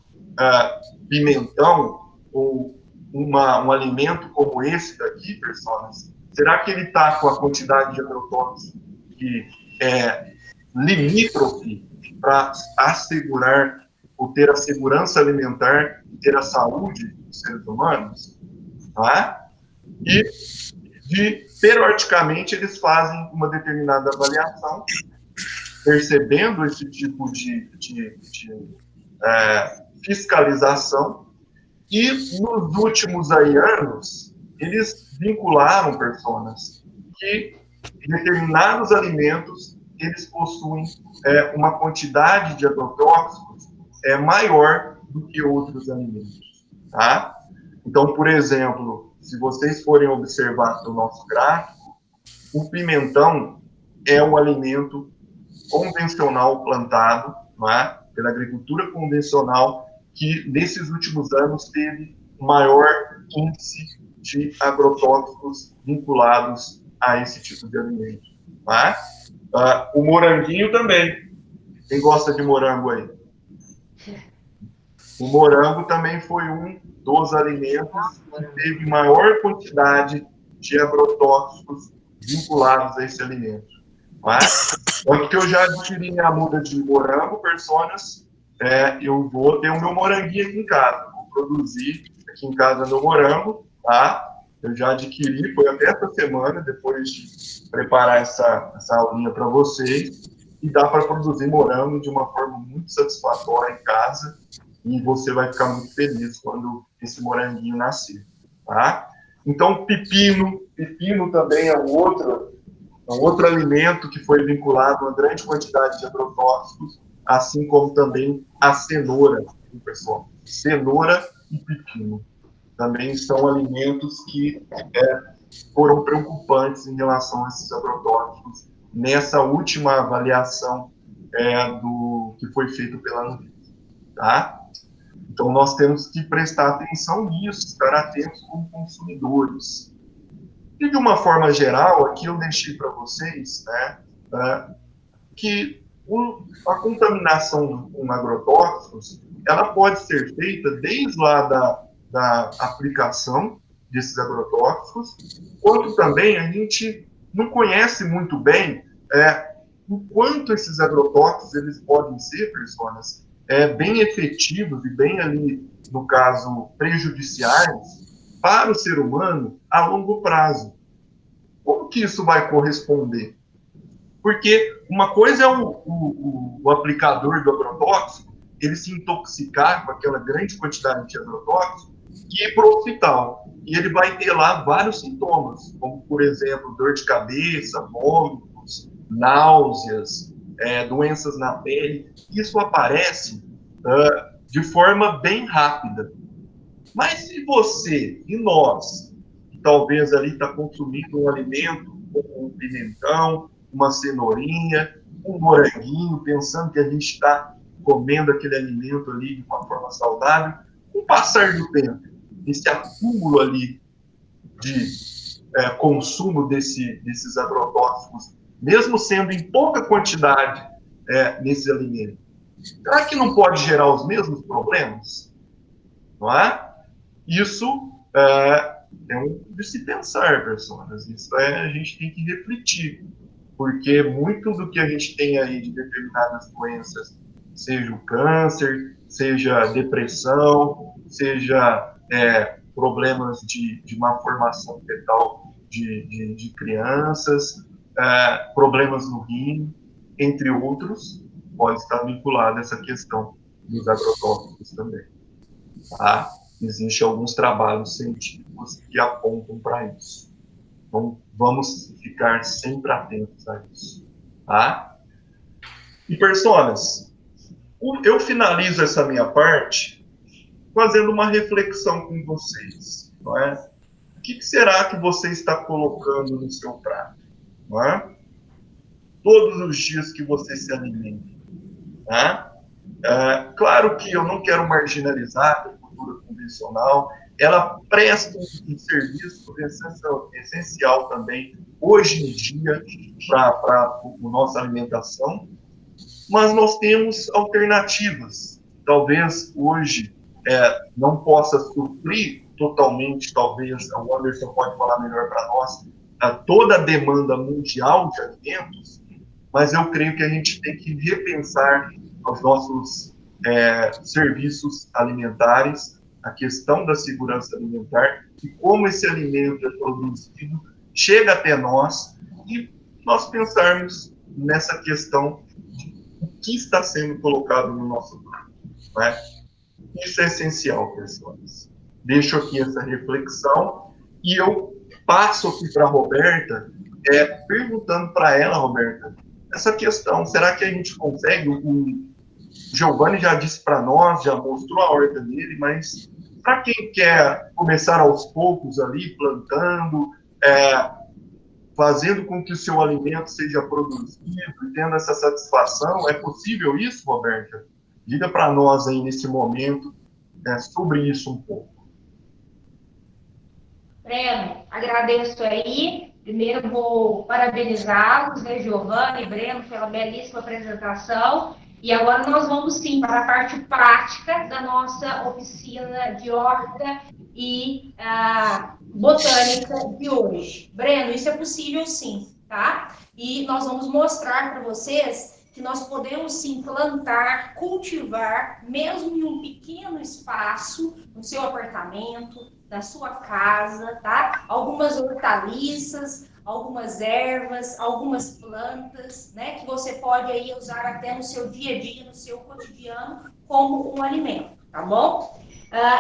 pimentão ou um alimento como esse daqui, pessoas, será que ele está com a quantidade de agrotóxicos que é limítrofe para assegurar ou ter a segurança alimentar e ter a saúde dos seres humanos? Não é? E, periodicamente, eles fazem uma determinada avaliação, percebendo esse tipo de fiscalização, e nos últimos anos, eles vincularam pessoas que determinados alimentos eles possuem uma quantidade de agrotóxicos maior do que outros alimentos, tá? Então, por exemplo, se vocês forem observar no nosso gráfico, o pimentão é um alimento convencional plantado, não é? Pela agricultura convencional, que nesses últimos anos teve maior índice de agrotóxicos vinculados a esse tipo de alimento, não é? O moranguinho também. Quem gosta de morango aí? O morango também foi um dos alimentos que teve maior quantidade de agrotóxicos vinculados a esse alimento. Mas Só que eu já adquiri minha muda de morango, personas, eu vou ter o meu moranguinho aqui em casa. Vou produzir aqui em casa meu morango, tá? Eu já adquiri, foi até essa semana, depois de preparar essa aulinha para vocês. E dá para produzir morango de uma forma muito satisfatória em casa. E você vai ficar muito feliz quando esse moranguinho nascer, tá? Então, pepino também é um outro alimento que foi vinculado a uma grande quantidade de agrotóxicos, assim como também a cenoura, pessoal. Cenoura e pepino também são alimentos que foram preocupantes em relação a esses agrotóxicos nessa última avaliação do que foi feito pela Anvisa, tá? Então, nós temos que prestar atenção nisso, estar atentos como consumidores. E, de uma forma geral, aqui eu deixei para vocês, né, que a contaminação com agrotóxicos, ela pode ser feita desde lá da aplicação desses agrotóxicos, quanto também a gente não conhece muito bem o quanto esses agrotóxicos eles podem ser, pessoas, bem efetivos e bem ali, no caso, prejudiciais para o ser humano a longo prazo. Como que isso vai corresponder? Porque uma coisa é o aplicador do agrotóxico, ele se intoxicar com aquela grande quantidade de agrotóxico e ir para o hospital. E ele vai ter lá vários sintomas, como, por exemplo, dor de cabeça, vômitos, náuseas, doenças na pele. Isso aparece de forma bem rápida. Mas se você e nós, que talvez ali está consumindo um alimento, como um pimentão, uma cenourinha, um moranguinho, pensando que a gente está comendo aquele alimento ali de uma forma saudável, com o passar do tempo, esse acúmulo ali de consumo desses agrotóxicos, mesmo sendo em pouca quantidade nesse alimento, será que não pode gerar os mesmos problemas? Não é? Isso é de se pensar, pessoas. Isso a gente tem que refletir, porque muito do que a gente tem aí de determinadas doenças, seja o câncer, seja depressão, seja problemas de má formação fetal de crianças, problemas no rim, entre outros, pode estar vinculado a essa questão dos agrotóxicos também. Tá? Existem alguns trabalhos científicos que apontam para isso. Então, vamos ficar sempre atentos a isso. Tá? E, personas, eu finalizo essa minha parte fazendo uma reflexão com vocês. Não é? O que será que você está colocando no seu prato? Não é? Todos os dias que você se alimenta. Tá? Claro que eu não quero marginalizar a agricultura convencional, ela presta um serviço essencial também, hoje em dia, para a nossa alimentação, mas nós temos alternativas. Talvez hoje não possa suprir totalmente, talvez, o Anderson pode falar melhor para nós, toda a demanda mundial de alimentos, mas eu creio que a gente tem que repensar os nossos serviços alimentares, a questão da segurança alimentar e como esse alimento é produzido, chega até nós e nós pensarmos nessa questão de o que está sendo colocado no nosso prato. Né? Isso é essencial, pessoas. Deixo aqui essa reflexão e eu passo aqui para a Roberta, perguntando para ela, Roberta, essa questão, será que a gente consegue? O Giovanni já disse para nós, já mostrou a horta dele, mas para quem quer começar aos poucos ali, plantando, fazendo com que o seu alimento seja produzido e tendo essa satisfação, é possível isso, Roberta? Diga para nós aí nesse momento sobre isso um pouco. Breno, agradeço aí. Primeiro vou parabenizá-los, né, Giovanni e Breno, pela belíssima apresentação. E agora nós vamos sim para a parte prática da nossa oficina de horta e botânica de hoje. Breno, isso é possível sim. tá? E nós vamos mostrar para vocês que nós podemos sim plantar, cultivar, mesmo em um pequeno espaço, no seu apartamento, na sua casa, tá? Algumas hortaliças, algumas ervas, algumas plantas, né? Que você pode aí usar até no seu dia a dia, no seu cotidiano, como um alimento, tá bom?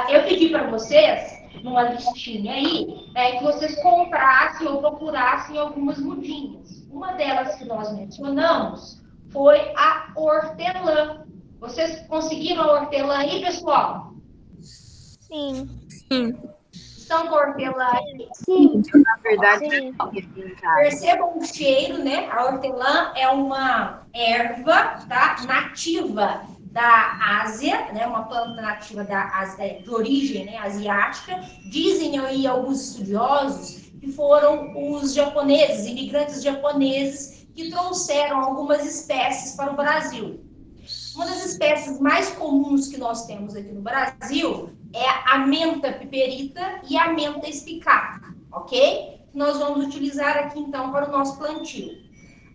Eu pedi para vocês, numa listinha aí, que vocês comprassem ou procurassem algumas mudinhas. Uma delas que nós mencionamos foi a hortelã. Vocês conseguiram a hortelã aí, pessoal? Sim. Estão com a hortelã aí? Sim. Na verdade, Sim. Percebam o cheiro, né? A hortelã é uma erva, tá? Nativa da Ásia, né? Uma planta nativa da Ásia, de origem, né? Asiática. Dizem aí alguns estudiosos que foram os japoneses, imigrantes japoneses, que trouxeram algumas espécies para o Brasil. Uma das espécies mais comuns que nós temos aqui no Brasil é a menta piperita e a menta espicata, ok? Nós vamos utilizar aqui, então, para o nosso plantio.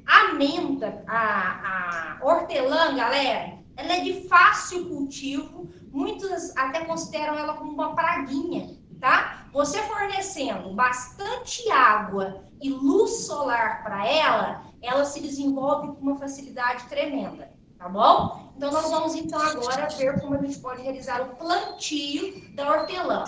A menta, a hortelã, galera, ela é de fácil cultivo, muitos até consideram ela como uma praguinha, tá? Você fornecendo bastante água e luz solar para ela, ela se desenvolve com uma facilidade tremenda, tá bom? Então, nós vamos, então, agora ver como a gente pode realizar o plantio da hortelã.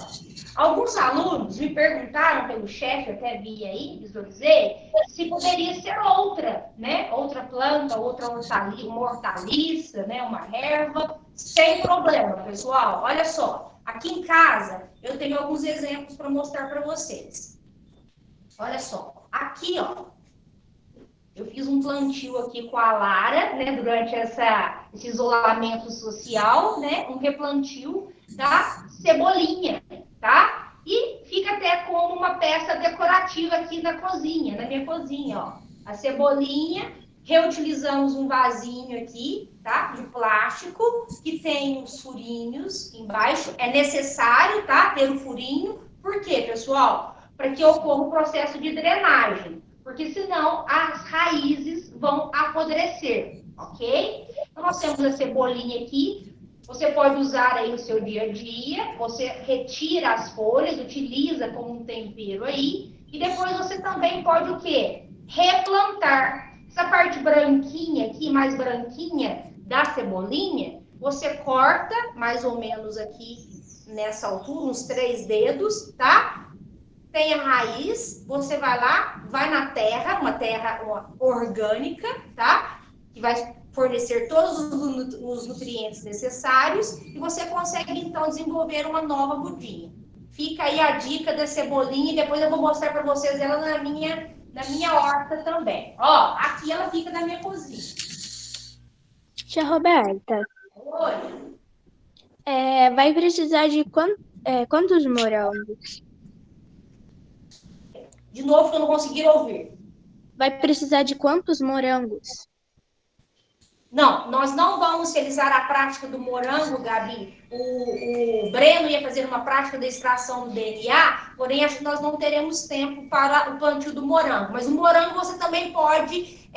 Alguns alunos me perguntaram pelo chat, eu até vi aí, visualizei, se poderia ser outra, né? Outra planta, outra hortaliça, uma hortaliça, né? Uma erva, sem problema, pessoal. Olha só, aqui em casa, eu tenho alguns exemplos para mostrar para vocês. Olha só, aqui, ó, eu fiz um plantio aqui com a Lara, né, durante esse isolamento social, né, um replantio da cebolinha, tá? E fica até como uma peça decorativa aqui na cozinha, na minha cozinha, ó. A cebolinha, reutilizamos um vasinho aqui, tá? De plástico, que tem os furinhos embaixo. É necessário, tá? Ter um furinho. Por quê, pessoal? Para que ocorra o processo de drenagem. Porque senão as raízes vão apodrecer, ok? Então, nós temos a cebolinha aqui. Você pode usar aí no seu dia a dia. Você retira as folhas, utiliza como um tempero aí. E depois você também pode o quê? Replantar. Essa parte branquinha aqui, mais branquinha da cebolinha, você corta mais ou menos aqui nessa altura, uns 3 dedos, tá? Tem a raiz, você vai lá, vai na terra, uma terra orgânica, tá? Que vai fornecer todos os nutrientes necessários e você consegue, então, desenvolver uma nova mudinha. Fica aí a dica da cebolinha e depois eu vou mostrar para vocês ela na minha horta também. Ó, aqui ela fica na minha cozinha. Tia Roberta, Oi. vai precisar de quantos morangos? De novo, que eu não consegui ouvir. Vai precisar de quantos morangos? Não, nós não vamos realizar a prática do morango, Gabi. O Breno ia fazer uma prática da extração do DNA, porém acho que nós não teremos tempo para o plantio do morango. Mas o morango você também pode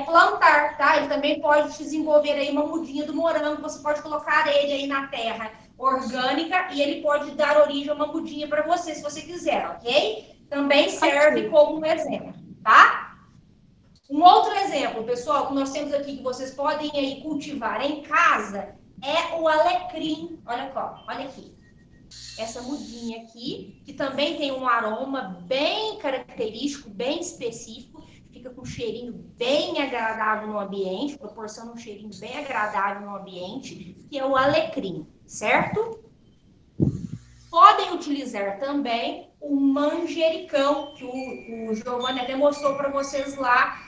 plantar, tá? Ele também pode desenvolver aí uma mudinha do morango, você pode colocar ele aí na terra orgânica e ele pode dar origem a uma mudinha para você, se você quiser, ok? Também serve como um exemplo, tá? Um outro exemplo, pessoal, que nós temos aqui, que vocês podem aí cultivar em casa, é o alecrim. Olha aqui. Essa mudinha aqui, que também tem um aroma bem característico, bem específico, fica com um cheirinho bem agradável no ambiente, proporciona um cheirinho bem agradável no ambiente, que é o alecrim, certo? Podem utilizar também o manjericão, que o Giovanni até mostrou para vocês lá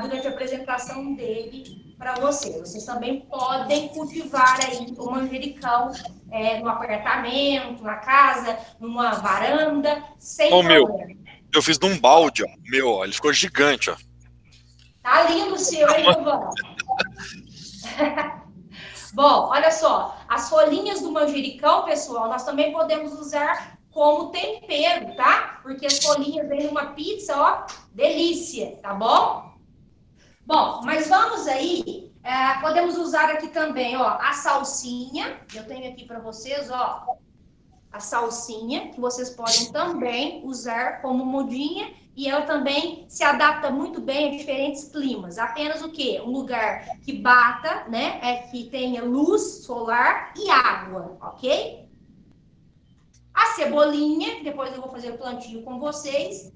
durante a apresentação dele para vocês. Vocês também podem cultivar aí o manjericão no apartamento, na casa, numa varanda, sem problema. Eu fiz num balde, ó. Ó, ele ficou gigante, ó. Tá lindo o seu, hein, Giovanni? Bom, olha só, as folhinhas do manjericão, pessoal, nós também podemos usar como tempero, tá? Porque as folhinhas vêm numa pizza, ó, delícia, tá bom? Bom, mas vamos aí, podemos usar aqui também, ó, a salsinha. Eu tenho aqui para vocês, ó, a salsinha, que vocês podem também usar como mudinha, e ela também se adapta muito bem a diferentes climas. Apenas o quê? Um lugar que bata, né? Que tenha luz solar e água, ok? A cebolinha, depois eu vou fazer o plantio com vocês.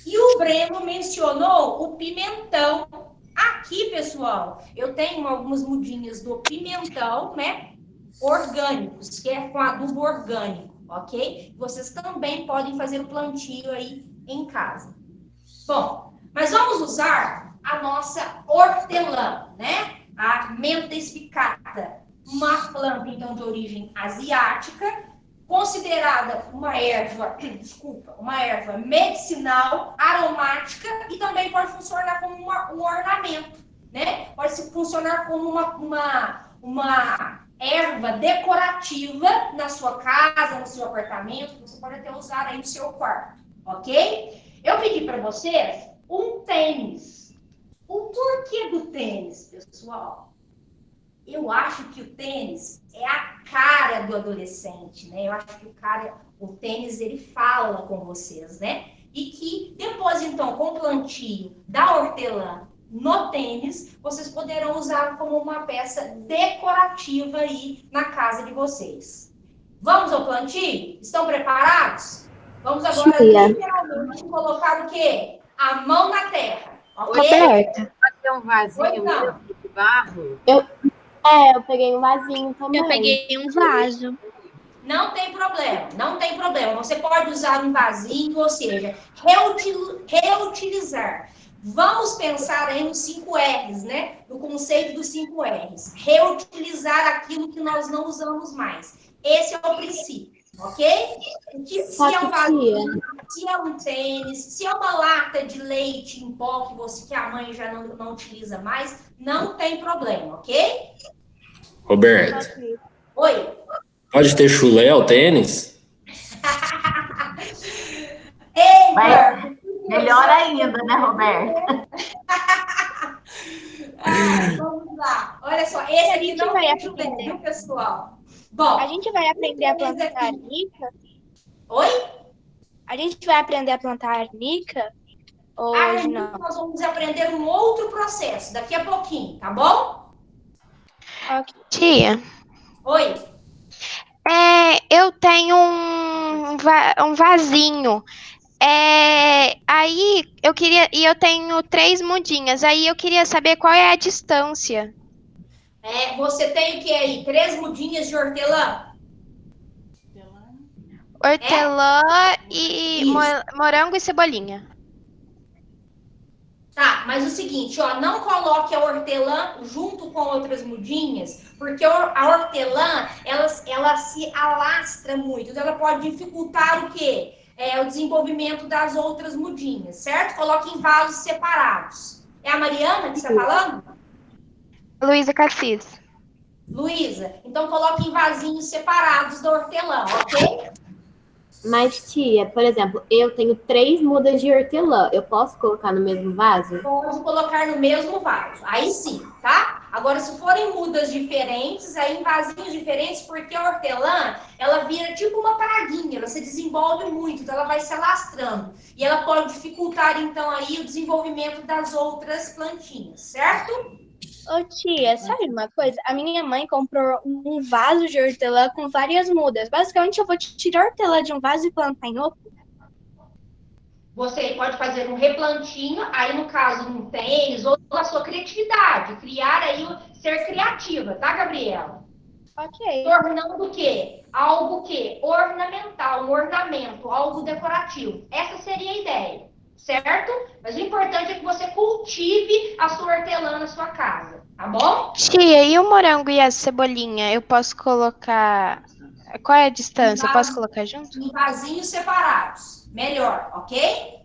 E o Breno mencionou o pimentão. Aqui, pessoal, eu tenho algumas mudinhas do pimentão, né? Orgânicos, que é com adubo orgânico, ok? Vocês também podem fazer o plantio aí em casa. Bom, mas vamos usar a nossa hortelã, né? A menta espicata, uma planta, então, de origem asiática, considerada uma erva, uma erva medicinal, aromática, e também pode funcionar como um ornamento, né? Pode funcionar como uma erva decorativa na sua casa, no seu apartamento, que você pode até usar aí no seu quarto, ok? Eu pedi para vocês um tênis. O porquê do tênis, pessoal? Eu acho que o tênis é a cara do adolescente, né? Eu acho que o tênis, ele fala com vocês, né? E que depois, então, com o plantio da hortelã no tênis, vocês poderão usar como uma peça decorativa aí na casa de vocês. Vamos ao plantio? Estão preparados? Vamos agora literalmente colocar o quê? A mão na terra, ok? Roberta, pode ter um vasinho mesmo de barro? Eu peguei um vasinho também. Eu peguei um vaso. Não tem problema, não tem problema. Você pode usar um vasinho, ou seja, reutilizar. Vamos pensar aí nos 5 R's, né? No conceito dos 5 R's. Reutilizar aquilo que nós não usamos mais. Esse é o princípio, ok? Se é um vasinho, se é um tênis, se é uma lata de leite em pó que a mãe já não utiliza mais, não tem problema, ok? Roberto. Oi. Pode ter chulé ao tênis? Ei, melhor ainda, né, Roberto? Vamos lá. Olha só, esse aqui não vai aprender, viu, pessoal? Bom, a gente vai aprender a plantar arnica? Oi? A gente vai aprender a plantar arnica? Hoje não? Nós vamos aprender um outro processo daqui a pouquinho, tá bom? Okay. Tia. Oi. Eu tenho um vasinho. Aí eu tenho 3 mudinhas. Aí eu queria saber qual é a distância. Você tem o que aí? 3 mudinhas de hortelã? Hortelã e morango e cebolinha. Tá, mas o seguinte, ó, não coloque a hortelã junto com outras mudinhas, porque a hortelã, ela se alastra muito, então ela pode dificultar o quê? O desenvolvimento das outras mudinhas, certo? Coloque em vasos separados. É a Mariana que está falando? Luísa Cassis. Luísa, então coloque em vasinhos separados da hortelã, ok? Mas, tia, por exemplo, eu tenho 3 mudas de hortelã. Eu posso colocar no mesmo vaso? Pode colocar no mesmo vaso. Aí sim, tá? Agora, se forem mudas diferentes, aí em vasinhos diferentes, porque a hortelã, ela vira tipo uma praguinha, ela se desenvolve muito, então ela vai se alastrando. E ela pode dificultar, então, aí o desenvolvimento das outras plantinhas, certo? Ô tia, sabe uma coisa? A minha mãe comprou um vaso de hortelã com várias mudas. Basicamente, eu vou tirar hortelã de um vaso e plantar em outro. Você pode fazer um replantinho, aí no caso, um tênis, ou na sua criatividade. Criar aí, ser criativa, tá, Gabriela? Ok. Tornando o quê? Algo que? Ornamental, um ornamento, algo decorativo. Essa seria a ideia. Certo? Mas o importante é que você cultive a sua hortelã na sua casa, tá bom? Tia, e o morango e a cebolinha, eu posso colocar... Qual é a distância? Eu posso colocar junto? Em vasinhos separados. Melhor, ok?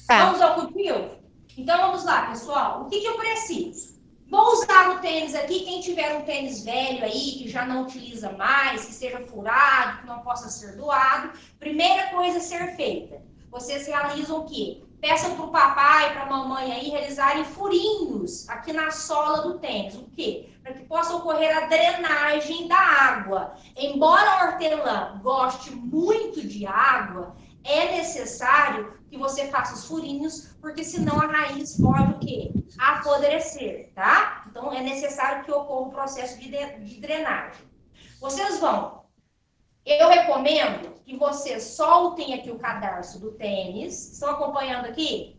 Tá. Vamos ao cultivo? Então, vamos lá, pessoal. O que eu preciso? Vou usar o tênis aqui, quem tiver um tênis velho aí, que já não utiliza mais, que seja furado, que não possa ser doado, primeira coisa a ser feita, vocês realizam o quê? Peçam para o papai e para a mamãe aí realizarem furinhos aqui na sola do tênis. O quê? Para que possa ocorrer a drenagem da água. Embora a hortelã goste muito de água, é necessário que você faça os furinhos, porque senão a raiz pode o quê? Apodrecer, tá? Então, é necessário que ocorra o processo de drenagem. Vocês vão... Eu recomendo que vocês soltem aqui o cadarço do tênis. Estão acompanhando aqui?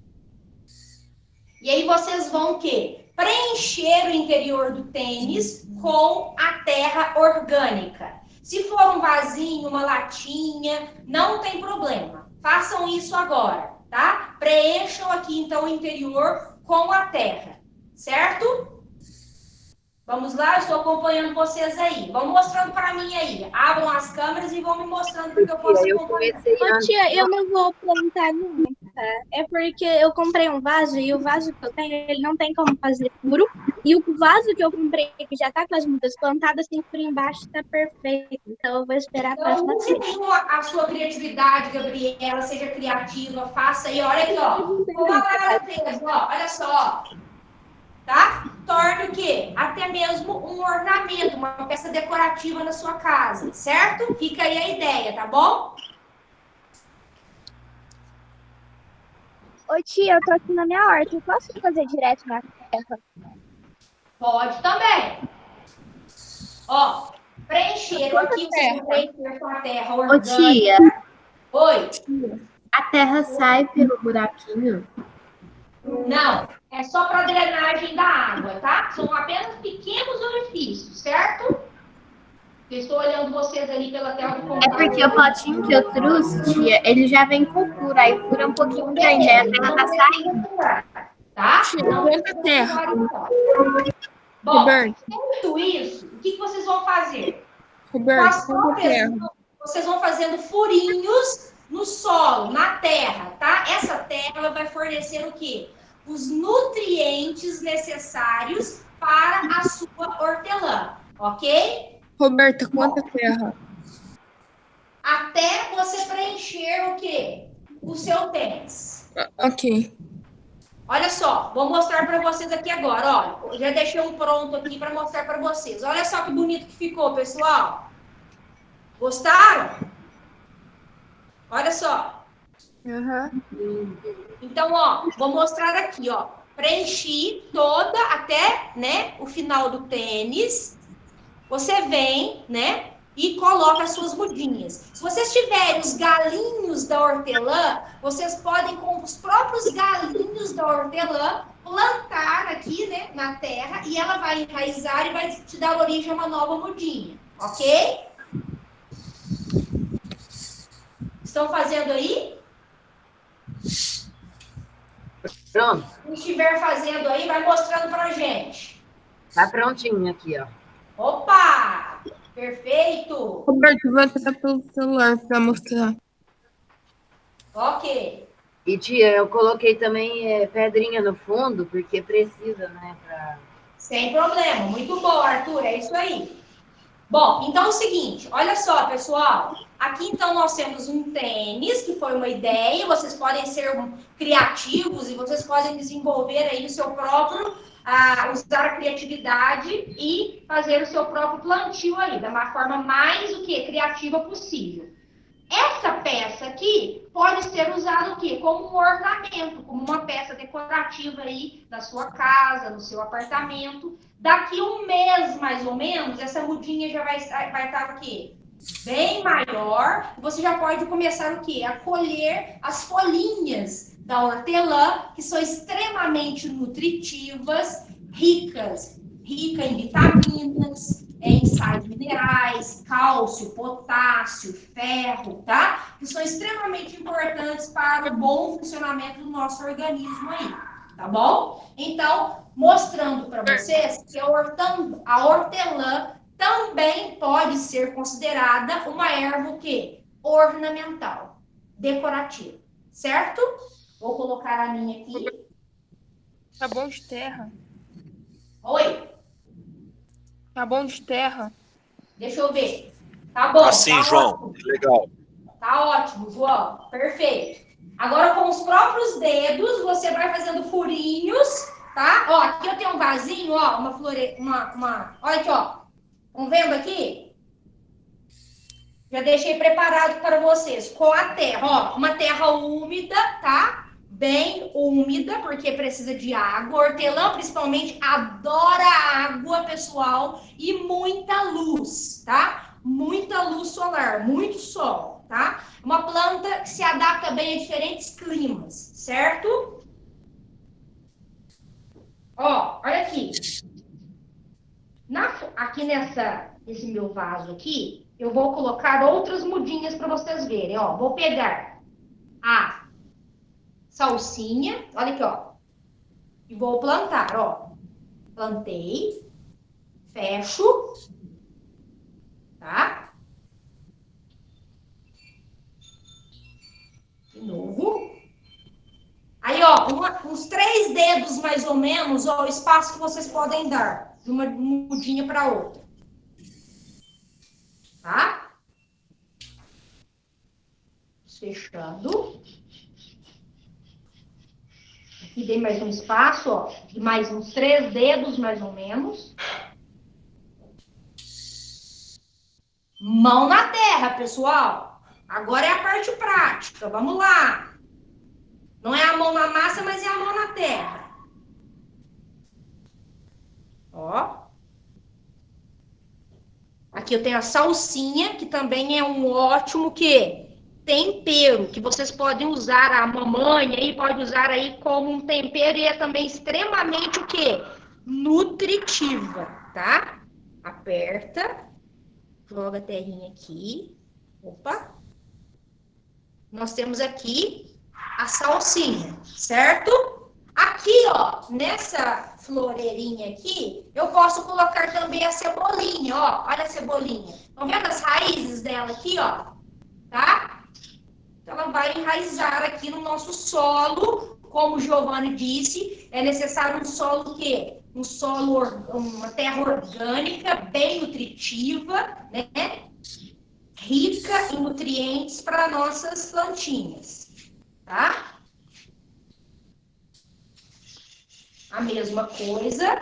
E aí vocês vão o quê? Preencher o interior do tênis com a terra orgânica. Se for um vasinho, uma latinha, não tem problema. Façam isso agora, tá? Preencham aqui, então, o interior com a terra, certo? Vamos lá, eu estou acompanhando vocês aí. Vão mostrando para mim aí. Abram as câmeras e vão me mostrando porque eu posso acompanhar. Ô, tia, eu não vou plantar nunca. É porque eu comprei um vaso e o vaso que eu tenho, ele não tem como fazer furo. E o vaso que eu comprei, que já tá com as mudas plantadas, tem furo embaixo, tá perfeito. Então eu vou esperar para Então, fazer. a sua criatividade, Gabriela, seja criativa, faça aí. Olha aqui, ó. Como a galera fez, ó. Olha só. Tá? Torne o quê? Até mesmo um ornamento, uma peça decorativa na sua casa, certo? Fica aí a ideia, tá bom? Ô, tia, eu tô aqui na minha horta. Eu posso fazer direto na terra? Pode também. Ó, preencheram aqui, vocês vão preencher com a terra Ô, orgânica. tia, Oi? a terra sai pelo buraquinho? Não, é só para drenagem da água, tá? São apenas pequenos orifícios, certo? Eu estou olhando vocês ali pela tela do É computador. porque o potinho que eu trouxe, tia, ele já vem com furo, aí o furo é um pouquinho grande, aí a terra tá saindo. Tá? Não, quanta terra? Bom, Roberto. feito isso, o que vocês vão fazer? Roberto, quanta terra? Vocês vão fazendo furinhos no solo, na terra, tá? Essa terra ela vai fornecer o quê? Os nutrientes necessários para a sua hortelã, ok? Roberta, quanta terra? Até você preencher o quê? O seu tênis. Ok. Olha só, vou mostrar para vocês aqui agora, ó. Já deixei um pronto aqui para mostrar para vocês. Olha só que bonito que ficou, pessoal. Gostaram? Olha só. Então, ó, vou mostrar aqui, ó. Preenchi toda até, né, o final do tênis. Você vem, né, e coloca as suas mudinhas. Se vocês tiverem os galinhos da hortelã, vocês podem, com os próprios galinhos da hortelã, plantar aqui, né, na terra, e ela vai enraizar e vai te dar origem a uma nova mudinha, ok? Estão fazendo aí? Pronto. Quem estiver fazendo aí, vai mostrando pra gente. Tá prontinho aqui, ó. Opa! Perfeito! Roberto, vai passar pelo celular para mostrar. Ok. E, tia, eu coloquei também pedrinha no fundo, porque precisa, né? Sem problema. Muito bom, Arthur. É isso aí. Bom, então é o seguinte. Olha só, pessoal. Aqui, então, nós temos um tênis, que foi uma ideia. Vocês podem ser criativos e vocês podem desenvolver aí o seu próprio... usar a criatividade e fazer o seu próprio plantio aí, da forma mais o que criativa possível. Essa peça aqui pode ser usada o quê? Como um ornamento, como uma peça decorativa aí da sua casa, no seu apartamento. Daqui um mês, mais ou menos, essa mudinha já vai estar o quê? Bem maior. Você já pode começar o quê? A colher as folhinhas da hortelã, que são extremamente nutritivas, rica em vitaminas, em sais minerais, cálcio, potássio, ferro, tá? Que são extremamente importantes para o bom funcionamento do nosso organismo aí, tá bom? Então, mostrando para vocês que a hortelã também pode ser considerada uma erva o quê? Ornamental, decorativa, certo? Vou colocar a minha aqui. Tá bom de terra? Oi, Tá bom de terra? deixa eu ver. Tá bom. Assim, tá João. ótimo. Legal. Tá ótimo, João. Perfeito. Agora, com os próprios dedos, você vai fazendo furinhos, tá? Ó, aqui eu tenho um vasinho, ó, uma flore... Olha aqui, ó. Estão vendo aqui? Já deixei preparado para vocês com a terra, ó. Uma terra úmida, tá? Bem úmida, porque precisa de água. Hortelã, principalmente, adora água, pessoal, e muita luz, tá? Muita luz solar, muito sol, tá? Uma planta que se adapta bem a diferentes climas, certo? Ó, olha aqui. Aqui nesse meu vaso aqui, eu vou colocar outras mudinhas para vocês verem, ó. Vou pegar a salsinha, olha aqui, ó. E vou plantar, ó. Plantei, fecho, tá? De novo. Aí, ó, uns 3 dedos mais ou menos, ó, o espaço que vocês podem dar de uma mudinha para outra. Tá? Fechando. Aqui dei mais um espaço, ó, de mais uns 3 dedos, mais ou menos. Mão na terra, pessoal. Agora é a parte prática. Vamos lá. Não é a mão na massa, mas é a mão na terra. Ó. Aqui eu tenho a salsinha, que também é um ótimo tempero, que vocês podem usar, a mamãe aí pode usar aí como um tempero e é também extremamente nutritiva, tá? Aperta, joga a terrinha aqui. Opa. Nós temos aqui a salsinha, certo? Aqui, ó, nessa floreirinha aqui, eu posso colocar também a cebolinha, ó. Olha a cebolinha. Estão vendo as raízes dela aqui, ó? Tá? Então, ela vai enraizar aqui no nosso solo. Como o Giovanni disse, é necessário um solo um solo, uma terra orgânica, bem nutritiva, né? Rica em nutrientes para nossas plantinhas, tá? A mesma coisa.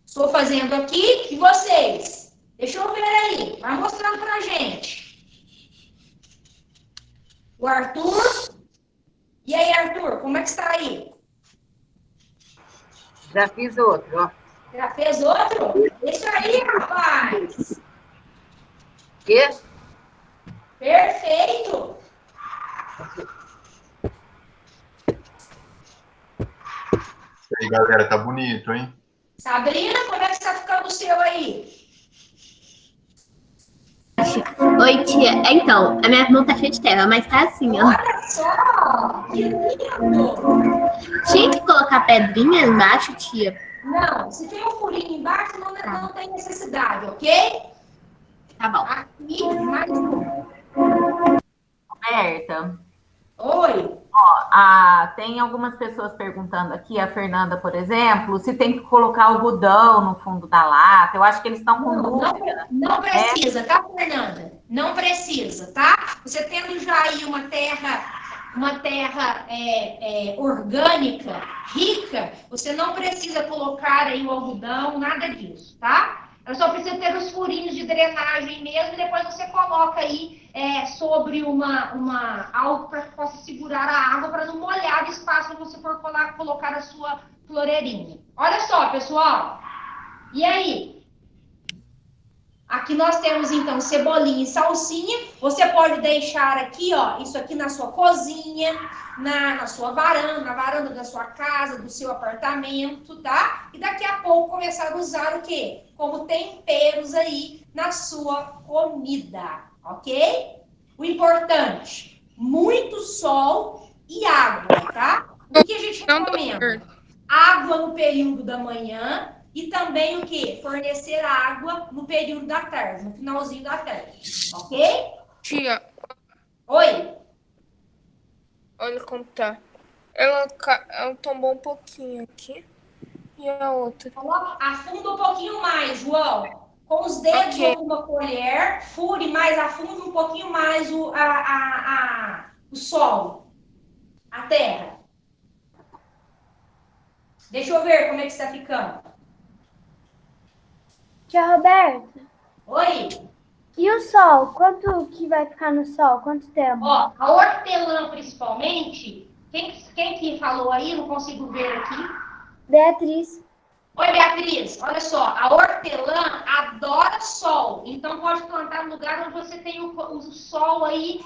Estou fazendo aqui. E vocês? Deixa eu ver aí. Vai mostrando pra gente. O Arthur. E aí, Arthur? Como é que está aí? Já fiz outro, ó. Já fez outro? Isso aí, rapaz. Quê? Perfeito. E aí, galera, tá bonito, hein? Sabrina, como é que está ficando o seu aí? Oi, tia. Então, a minha mão tá cheia de terra, mas tá assim, ó. Olha só! Que lindo! Tinha que colocar pedrinha embaixo, tia? Não, se tem um furinho embaixo, não tem necessidade, ok? Tá bom. Aqui, mais um. Roberta. Oi. Ó, tem algumas pessoas perguntando aqui, a Fernanda, por exemplo, se tem que colocar algodão no fundo da lata. Eu acho que eles estão com dúvida. Não precisa, tá, Fernanda? Não precisa, tá? Você tendo já aí uma terra orgânica, rica, você não precisa colocar aí o algodão, nada disso, tá? Ela só precisa ter os furinhos de drenagem mesmo, e depois você coloca aí sobre algo para que possa segurar a água, para não molhar o espaço onde você for colocar a sua floreirinha. Olha só, pessoal. E aí? Aqui nós temos, então, cebolinha e salsinha. Você pode deixar aqui, ó, isso aqui na sua cozinha, na sua varanda, na varanda da sua casa, do seu apartamento, tá? E daqui a pouco começar a usar o quê? Como temperos aí na sua comida, ok? O importante, muito sol e água, tá? O que a gente recomenda? Água no período da manhã. E também o quê? Fornecer água no período da tarde, no finalzinho da tarde. Ok? Tia. Oi? Olha como tá. Ela tombou um pouquinho aqui. E a outra? Afunda um pouquinho mais, João. Com os dedos ou uma colher, fure mais a fundo um pouquinho mais o solo, a terra. Deixa eu ver como é que está ficando. Tia Roberta. Oi. E o sol? Quanto que vai ficar no sol? Quanto tempo? Ó, a hortelã principalmente, quem que falou aí? Não consigo ver aqui. Beatriz. Oi, Beatriz, olha só, a hortelã adora sol, então pode plantar no lugar onde você tem o sol aí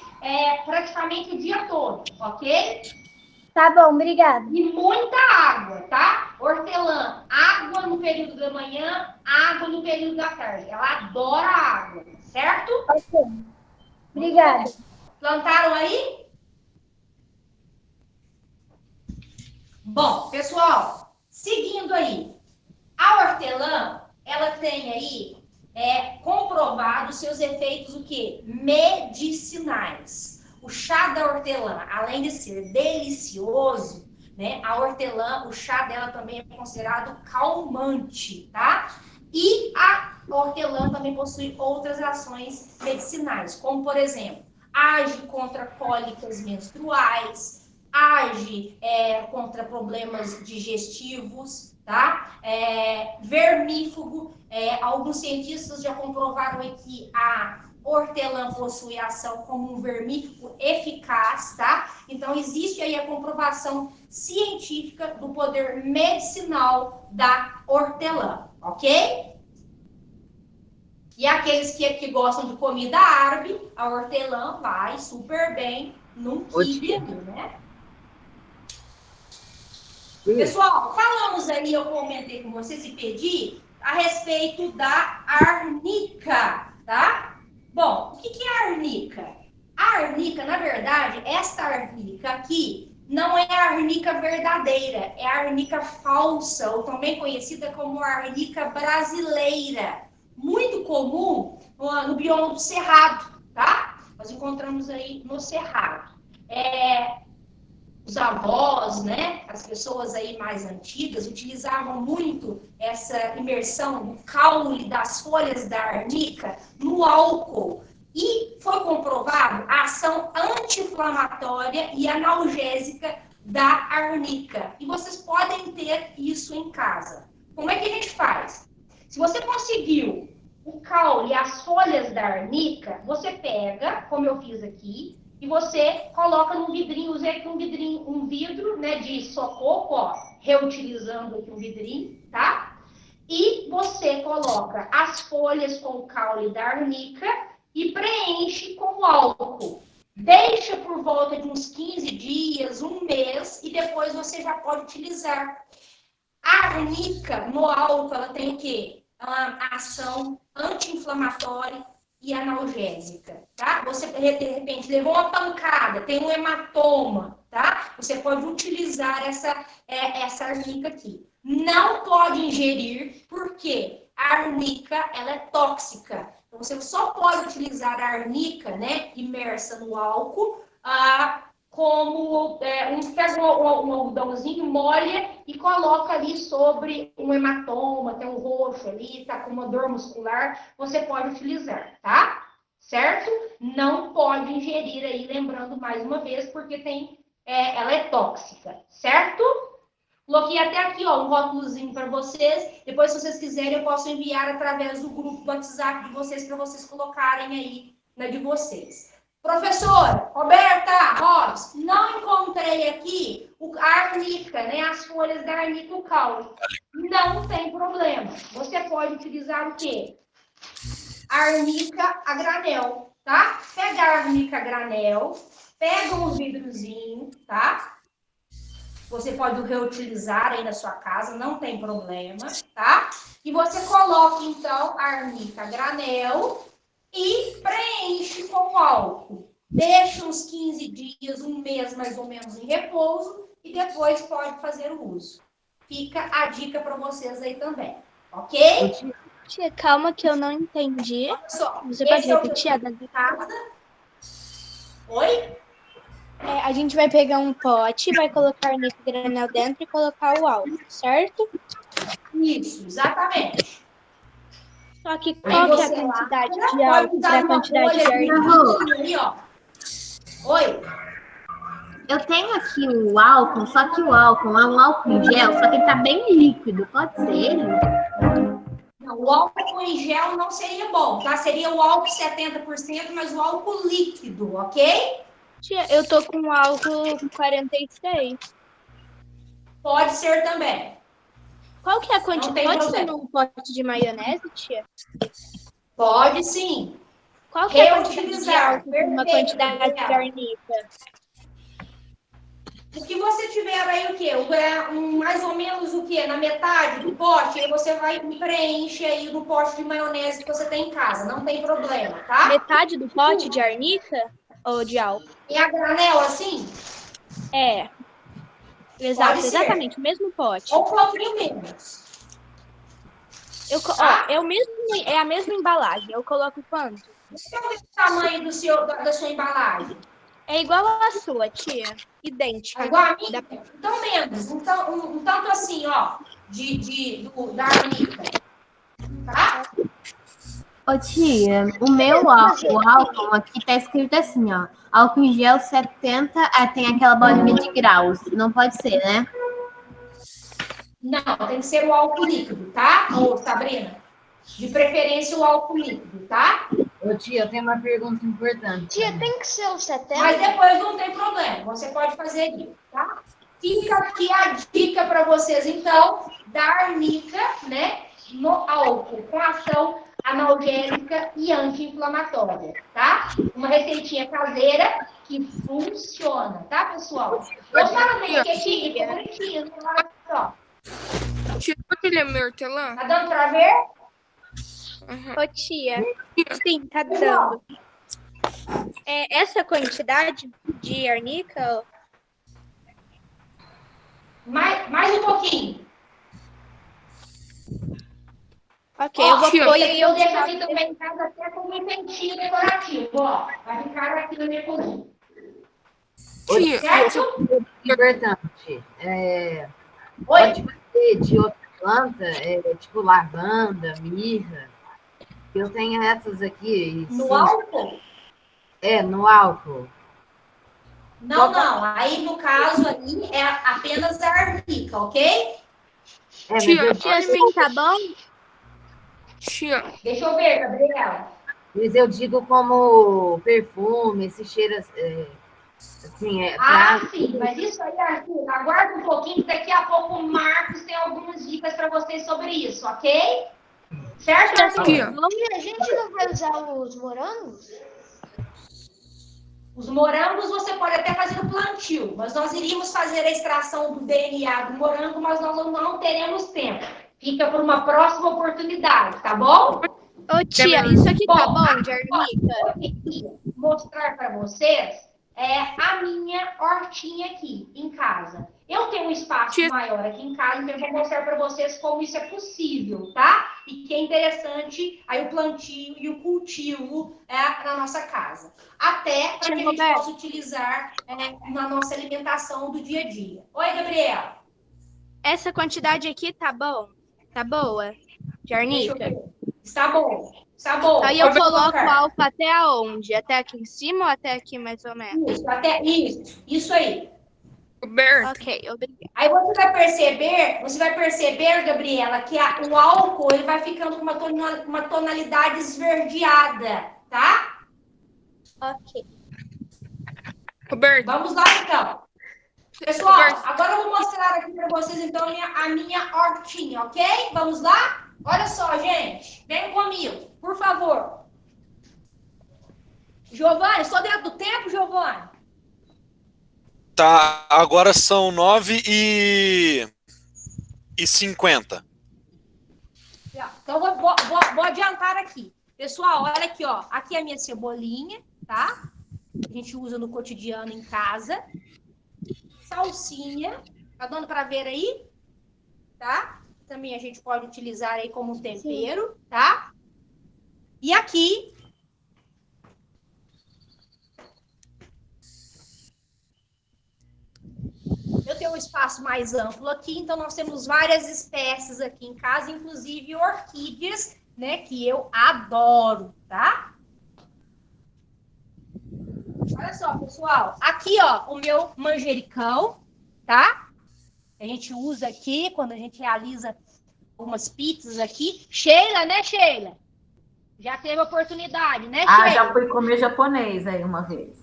praticamente o dia todo, ok? Tá bom, obrigada. E muita água, tá? Hortelã, água no período da manhã, água no período da tarde. Ela adora água, certo? Ok. Obrigada. Plantaram aí? Bom, pessoal, seguindo aí. A hortelã, ela tem aí comprovado seus efeitos o quê? Medicinais. O chá da hortelã, além de ser delicioso, né? A hortelã, o chá dela também é considerado calmante, tá? E a hortelã também possui outras ações medicinais, como por exemplo, age contra cólicas menstruais, age contra problemas digestivos, tá? Vermífugo. Alguns cientistas já comprovaram que a hortelã possui ação como um vermífugo eficaz, tá? Então, existe aí a comprovação científica do poder medicinal da hortelã, ok? E aqueles que gostam de comida árabe, a hortelã vai super bem num quibe, né? Pessoal, falamos aí, eu comentei com vocês e pedi a respeito da arnica, tá? Bom, o que é a arnica? A arnica, na verdade, esta arnica aqui não é a arnica verdadeira, é a arnica falsa, ou também conhecida como arnica brasileira. Muito comum no bioma do Cerrado, tá? Nós encontramos aí no Cerrado. Os avós, né, as pessoas aí mais antigas, utilizavam muito essa imersão do caule das folhas da arnica no álcool. E foi comprovado a ação anti-inflamatória e analgésica da arnica. E vocês podem ter isso em casa. Como é que a gente faz? Se você conseguiu o caule e as folhas da arnica, você pega, como eu fiz aqui, e você coloca num vidrinho, usei aqui um vidro, né, de sococo, ó, reutilizando aqui um vidrinho, tá? E você coloca as folhas com o caule da arnica e preenche com álcool. Deixa por volta de uns 15 dias, um mês, e depois você já pode utilizar. A arnica, no álcool, ela tem o quê? A ação anti-inflamatória e analgésica, tá? Você, de repente, levou uma pancada, tem um hematoma, tá? Você pode utilizar essa arnica aqui. Não pode ingerir, porque a arnica, ela é tóxica. Então, você só pode utilizar a arnica, né, imersa no álcool, como pega um algodãozinho, molha e coloca ali sobre um hematoma, tem um roxo ali, tá com uma dor muscular, você pode utilizar, tá? Certo? Não pode ingerir aí, lembrando mais uma vez, porque ela é tóxica, certo? Coloquei até aqui, ó, um rótulozinho para vocês. Depois, se vocês quiserem, eu posso enviar através do grupo do WhatsApp de vocês para vocês colocarem aí na de vocês. Professora, Roberta, Robs, não encontrei aqui a arnica, né, as folhas da arnica e o caule. Não tem problema. Você pode utilizar o quê? Arnica a granel, tá? Pega a arnica a granel, pega um vidrozinho, tá? Você pode reutilizar aí na sua casa, não tem problema, tá? E você coloca, então, a arnica a granel e preenche com álcool. Deixa uns 15 dias, um mês mais ou menos em repouso e depois pode fazer o uso. Fica a dica para vocês aí também, ok? Tia, calma que eu não entendi. Só, você pode repetir a da casa? Oi? A gente vai pegar um pote, vai colocar nesse granel dentro e colocar o álcool, certo? Isso, exatamente. Só que Aí qual que é a você lá, quantidade você de pode álcool usar para a uma quantidade de folha de arnica? aí, ó. Oi. Eu tenho aqui o álcool, só que o álcool é um álcool em gel, só que ele tá bem líquido. Pode ser ele? Não, o álcool em gel não seria bom, tá? Seria o álcool 70%, mas o álcool líquido, ok? Tia, eu tô com álcool 46. Pode ser também. Qual que é a Não quantidade? tem Pode ser problema. num pote de maionese, tia? Pode sim. Qual que é a quantidade de Reutilizar. álcool para uma Perfeito, quantidade de Gabriela. arnica? O que você tiver aí, o quê? Mais ou menos o quê? Na metade do pote, aí você vai e preenche aí no pote de maionese que você tem em casa. Não tem problema, tá? Metade do pote de arnica ou de álcool? E a granel assim? É. Exato, Pode ser. exatamente, o mesmo pote. Ou um pouquinho menos. É a mesma embalagem. Eu coloco quanto? Deixa eu ver o tamanho da sua embalagem. É igual a sua, tia. Idêntica. Igual a minha? Então, menos. Então, um tanto assim, ó, da arnica. Tá? Ô tia, o meu álcool aqui tá escrito assim, ó. Álcool em gel 70, tem aquela bolinha de graus. Não pode ser, né? Não, tem que ser o álcool líquido, tá? Ô, Sabrina? De preferência o álcool líquido, tá? Ô, tia, eu tenho uma pergunta importante. Tia, tem que ser o 70? Mas depois não tem problema, você pode fazer isso, tá? Fica aqui a dica para vocês, então, da arnica, né? No álcool, com ação analgésica e anti-inflamatória, tá? Uma receitinha caseira que funciona, tá, pessoal? Eu falo bem quietinho, ficou bonitinho, né? Olha só. Tia, pode ler meu hortelã? Tá dando para ver? Ô, tia. Sim, tá dando. Essa quantidade de arnica... Mais um pouquinho. Ok, eu vou pôr e eu deixo aqui também em casa até como enfeitinho decorativo, ó. Vai ficar aqui na minha cozinha. Certo? Importante. Pode fazer de outra planta, tipo lavanda, mirra. Eu tenho essas aqui. No álcool? No álcool. Não. Aí, no caso, aí é apenas a arnica, ok? Tia, assim, tá bom? Tia. Deixa eu ver, Gabriela. Mas eu digo como perfume, esse cheiro assim, Sim, mas isso aí, Arthur, aguarda um pouquinho, que daqui a pouco o Marcos tem algumas dicas para vocês sobre isso, ok? Certo, Arthur? E a gente não vai usar os morangos? Os morangos você pode até fazer no plantio, mas nós iríamos fazer a extração do DNA do morango, mas nós não teremos tempo. Fica por uma próxima oportunidade, tá bom? Ô, tia, isso aqui tá bom de arnica? Vou mostrar para vocês a minha hortinha aqui em casa. Eu tenho um espaço maior aqui em casa, então eu vou mostrar para vocês como isso é possível, tá? E que é interessante aí o plantio e o cultivo na nossa casa. Até para que a gente possa utilizar na nossa alimentação do dia a dia. Oi, Gabriela. Essa quantidade aqui tá bom? Tá boa? De arnica? Está bom. Está bom. Aí eu coloco o álcool até aonde? Até aqui em cima ou até aqui mais ou menos? Isso aí. Ok, obrigada. Aí você vai perceber, Gabriela, que o álcool ele vai ficando com uma tonalidade esverdeada, tá? Ok. Roberto. Vamos lá, então. Pessoal, agora eu vou mostrar aqui para vocês, então, a minha hortinha, ok? Vamos lá? Olha só, gente. Venham comigo, por favor. Giovani, estou dentro do tempo, Giovani? Tá, agora são 9h50. Então, vou adiantar aqui. Pessoal, olha aqui, ó. Aqui é a minha cebolinha, tá? A gente usa no cotidiano em casa. Salsinha. Tá dando para ver aí? Tá? Também a gente pode utilizar aí como um tempero, tá? E aqui... eu tenho um espaço espaço mais amplo aqui, então nós temos várias espécies aqui em casa, inclusive orquídeas, né, que eu adoro, tá? Olha só, pessoal, aqui, ó, o meu manjericão, tá? A gente usa aqui quando a gente realiza algumas pizzas aqui. Sheila, né, Sheila? Já teve oportunidade, né, Sheila? Já fui comer japonês aí uma vez.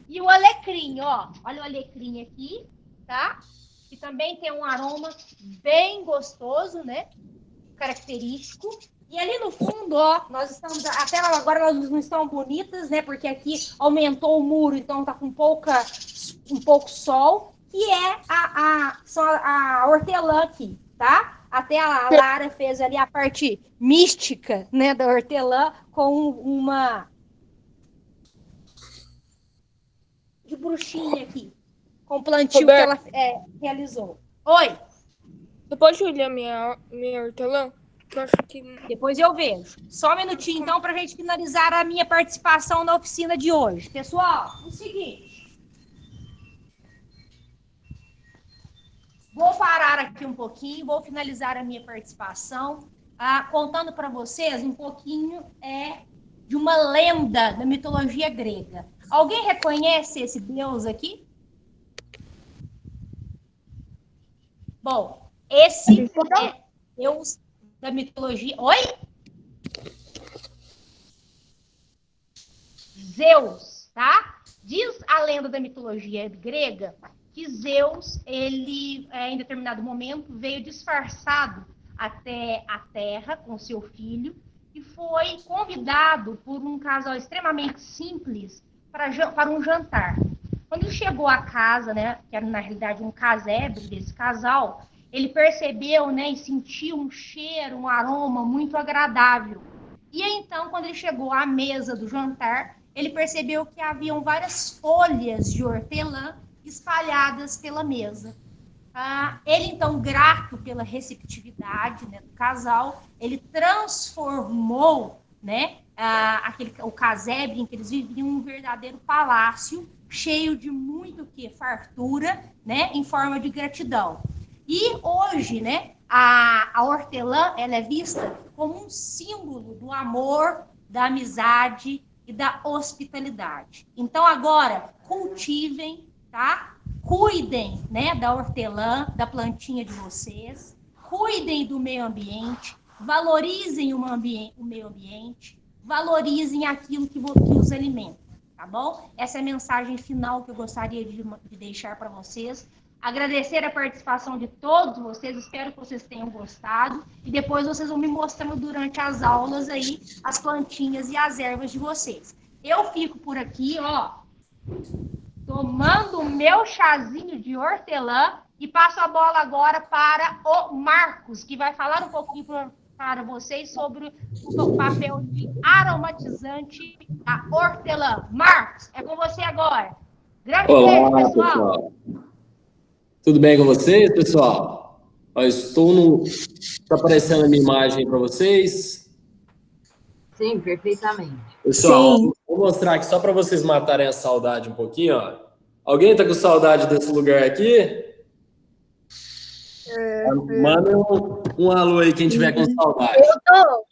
E o alecrim, ó. Olha o alecrim aqui, tá? Que também tem um aroma bem gostoso, né? Característico. E ali no fundo, ó, nós estamos... Até agora elas não estão bonitas, né? Porque aqui aumentou o muro, então tá com um pouco sol. Que é a hortelã aqui, tá? Até a Lara fez ali a parte mística, né, da hortelã com uma... de bruxinha aqui, com o plantio Roberto, que ela realizou. Oi? Você pode olhar minha hortelã? Eu acho que... Depois eu vejo. Só um minutinho, então, para a gente finalizar a minha participação na oficina de hoje. Pessoal, o seguinte. Vou parar aqui um pouquinho, vou finalizar a minha participação, contando para vocês um pouquinho de uma lenda da mitologia grega. Alguém reconhece esse deus aqui? Bom, esse é deus da mitologia... Oi? Zeus, tá? Diz a lenda da mitologia grega que Zeus, ele, em determinado momento, veio disfarçado até a Terra com seu filho e foi convidado por um casal extremamente simples para um jantar. Quando ele chegou à casa, né, que era na realidade um casebre desse casal, ele percebeu, né, e sentiu um cheiro, um aroma muito agradável. E aí, então, quando ele chegou à mesa do jantar, ele percebeu que haviam várias folhas de hortelã espalhadas pela mesa. Ele, então, grato pela receptividade, né, do casal, ele transformou, né, o casebre em que eles viviam um verdadeiro palácio, cheio de muito fartura, né, em forma de gratidão. E hoje, né, a hortelã, ela é vista como um símbolo do amor, da amizade e da hospitalidade. Então, agora, cultivem, tá? Cuidem, né, da hortelã, da plantinha de vocês, cuidem do meio ambiente, valorizem o meio ambiente, valorizem aquilo que os alimenta, tá bom? Essa é a mensagem final que eu gostaria de deixar para vocês. Agradecer a participação de todos vocês, espero que vocês tenham gostado, e depois vocês vão me mostrando durante as aulas aí as plantinhas e as ervas de vocês. Eu fico por aqui, ó, tomando o meu chazinho de hortelã e passo a bola agora para o Marcos, que vai falar um pouquinho para vocês sobre o papel de aromatizante da hortelã. Marcos, é com você agora. Grande beijo, pessoal. Tudo bem com vocês, pessoal? Está aparecendo a minha imagem para vocês? Sim, perfeitamente. Pessoal, Sim. Vou mostrar aqui só para vocês matarem a saudade um pouquinho, ó. Alguém está com saudade desse lugar aqui? Manda um alô aí quem tiver com saudade. Eu tô.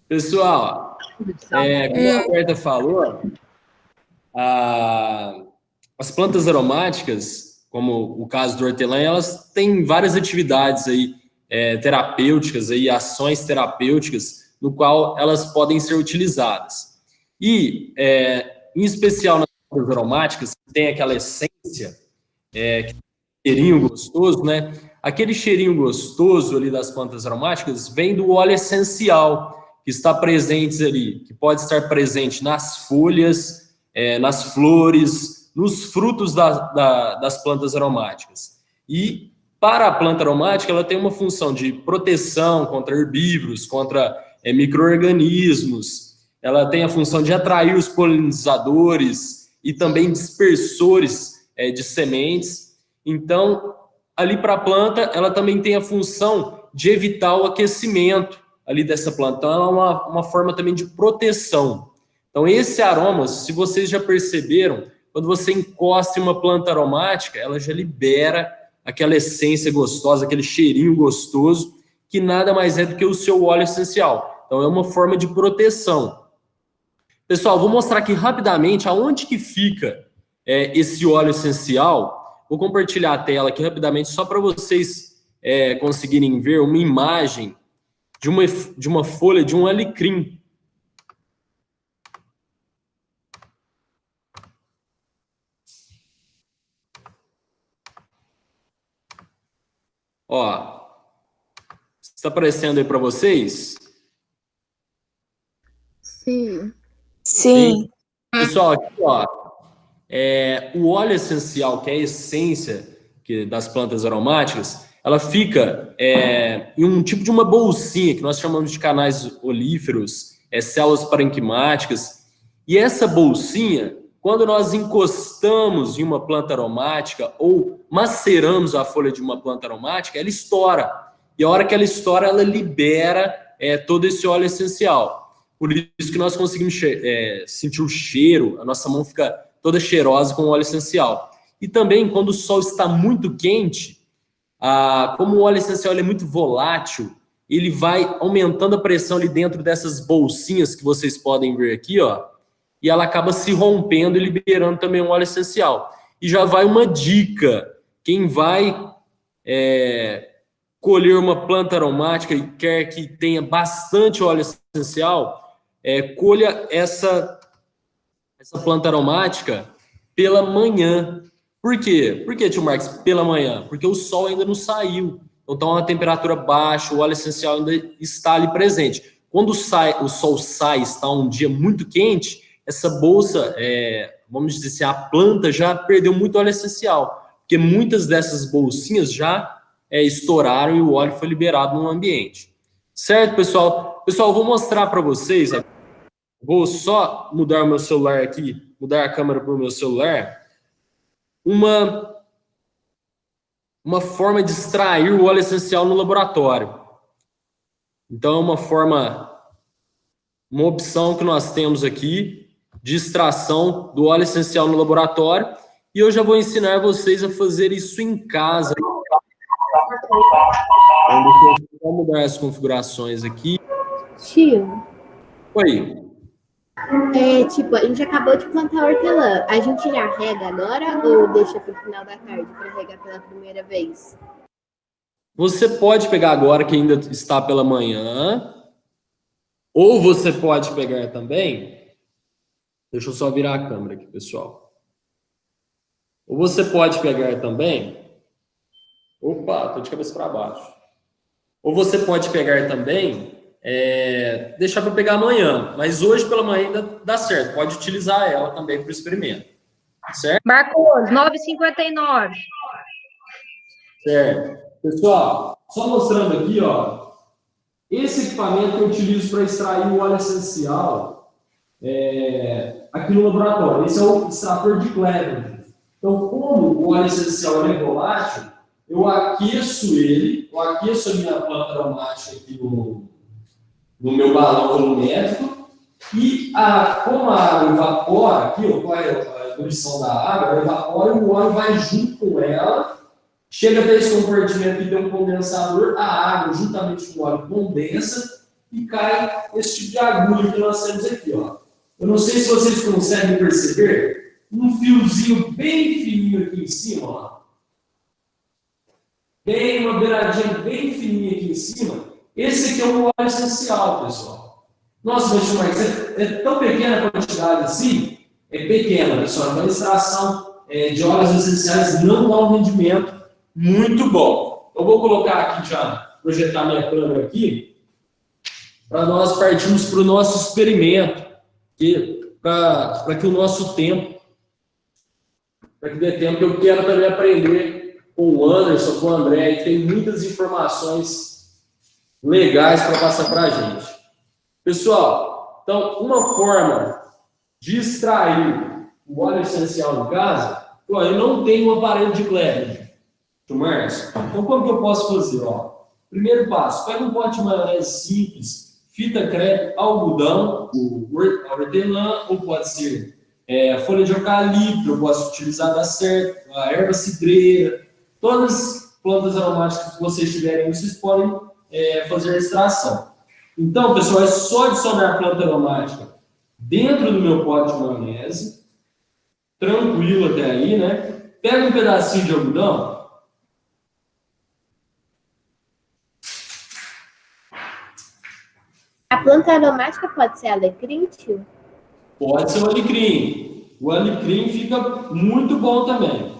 Pessoal, como a Roberta falou, as plantas aromáticas, como o caso do hortelã, elas têm várias atividades aí, terapêuticas, aí, ações terapêuticas, no qual elas podem ser utilizadas. E, em especial nas plantas aromáticas, tem aquela essência, que cheirinho gostoso, né? Aquele cheirinho gostoso ali das plantas aromáticas vem do óleo essencial que está presente ali, que pode estar presente nas folhas, nas flores, nos frutos das plantas aromáticas. E para a planta aromática, ela tem uma função de proteção contra herbívoros, contra micro-organismos, ela tem a função de atrair os polinizadores e também dispersores de sementes. Então, ali para a planta, ela também tem a função de evitar o aquecimento ali dessa planta. Então, ela é uma forma também de proteção. Então, esse aroma, se vocês já perceberam, quando você encosta em uma planta aromática, ela já libera aquela essência gostosa, aquele cheirinho gostoso, que nada mais é do que o seu óleo essencial. Então, é uma forma de proteção. Pessoal, vou mostrar aqui rapidamente aonde que fica esse óleo essencial. Vou compartilhar a tela aqui rapidamente, só para vocês conseguirem ver uma imagem de uma folha de um alecrim. Ó, está aparecendo aí para vocês? Sim. Sim. Pessoal, aqui, ó, o óleo essencial, que é a essência das plantas aromáticas, ela fica em um tipo de uma bolsinha, que nós chamamos de canais olíferos, células parenquimáticas, e essa bolsinha, quando nós encostamos em uma planta aromática ou maceramos a folha de uma planta aromática, ela estoura. E a hora que ela estoura, ela libera todo esse óleo essencial. Por isso que nós conseguimos sentir o cheiro, a nossa mão fica toda cheirosa com o óleo essencial. E também, quando o sol está muito quente, como o óleo essencial é muito volátil, ele vai aumentando a pressão ali dentro dessas bolsinhas que vocês podem ver aqui, ó, e ela acaba se rompendo e liberando também um óleo essencial. E já vai uma dica: quem vai colher uma planta aromática e quer que tenha bastante óleo essencial, colha essa planta aromática pela manhã. Por quê? Por que, tio Marcos, pela manhã? Porque o sol ainda não saiu. Então está uma temperatura baixa, o óleo essencial ainda está ali presente. Quando o sol sai, está um dia muito quente, essa bolsa, vamos dizer assim, a planta já perdeu muito óleo essencial, porque muitas dessas bolsinhas já estouraram e o óleo foi liberado no ambiente. Certo, pessoal? Pessoal, eu vou mostrar para vocês, vou só mudar o meu celular aqui, mudar a câmera para o meu celular, uma forma de extrair o óleo essencial no laboratório. Então, é uma opção que nós temos aqui de extração do óleo essencial no laboratório, e eu já vou ensinar vocês a fazer isso em casa. Vou mudar as configurações aqui. Tio. Oi. A gente acabou de plantar hortelã. A gente já rega agora ou deixa para o final da tarde para regar pela primeira vez? Você pode pegar agora que ainda está pela manhã, ou você pode pegar também. Deixa eu só virar a câmera aqui, pessoal. Ou você pode pegar também. Opa, tô de cabeça para baixo. Ou você pode pegar também, deixar para pegar amanhã. Mas hoje pela manhã ainda dá certo. Pode utilizar ela também para o experimento. Certo? Marcos, 9h59. Certo. Pessoal, só mostrando aqui, ó. Esse equipamento que eu utilizo para extrair o óleo essencial aqui no laboratório. Esse é o extrator de Cleveland. Então, como o óleo essencial é volátil, eu aqueço a minha planta aromática aqui no meu balão volumétrico, e como a água evapora, aqui ocorre a ebulição da água, ela evapora e o óleo vai junto com ela, chega até esse compartimento que tem um condensador, a água juntamente com o óleo condensa e cai esse tipo de agulha que nós temos aqui, ó. Eu não sei se vocês conseguem perceber, um fiozinho bem fininho aqui em cima, ó. Uma beiradinha bem fininha aqui em cima. Esse aqui é o óleo essencial, pessoal. Nossa, mas é tão pequena a quantidade assim? É pequena, pessoal. Então, a extração de óleos essenciais não dá um rendimento muito bom. Eu vou colocar aqui já, projetar minha câmera aqui, para nós partirmos para o nosso experimento, para que o nosso tempo, para que dê tempo, eu quero também aprender com o Anderson, com o André, e tem muitas informações legais para passar para a gente. Pessoal, então, uma forma de extrair o óleo essencial em casa, eu não tenho um aparelho de Cleveland, Márcio. Então, como que eu posso fazer? Ó, primeiro passo, pega um pote de maionese simples, fita crepe, algodão, hortelã, ou pode ser folha de eucalipto, eu posso utilizar da certo, a erva cidreira, todas as plantas aromáticas que vocês tiverem, vocês podem fazer a extração. Então, pessoal, é só adicionar a planta aromática dentro do meu pote de maionese, tranquilo até aí, né? Pega um pedacinho de algodão. A planta aromática pode ser alecrim, tio? Pode ser o alecrim. O alecrim fica muito bom também.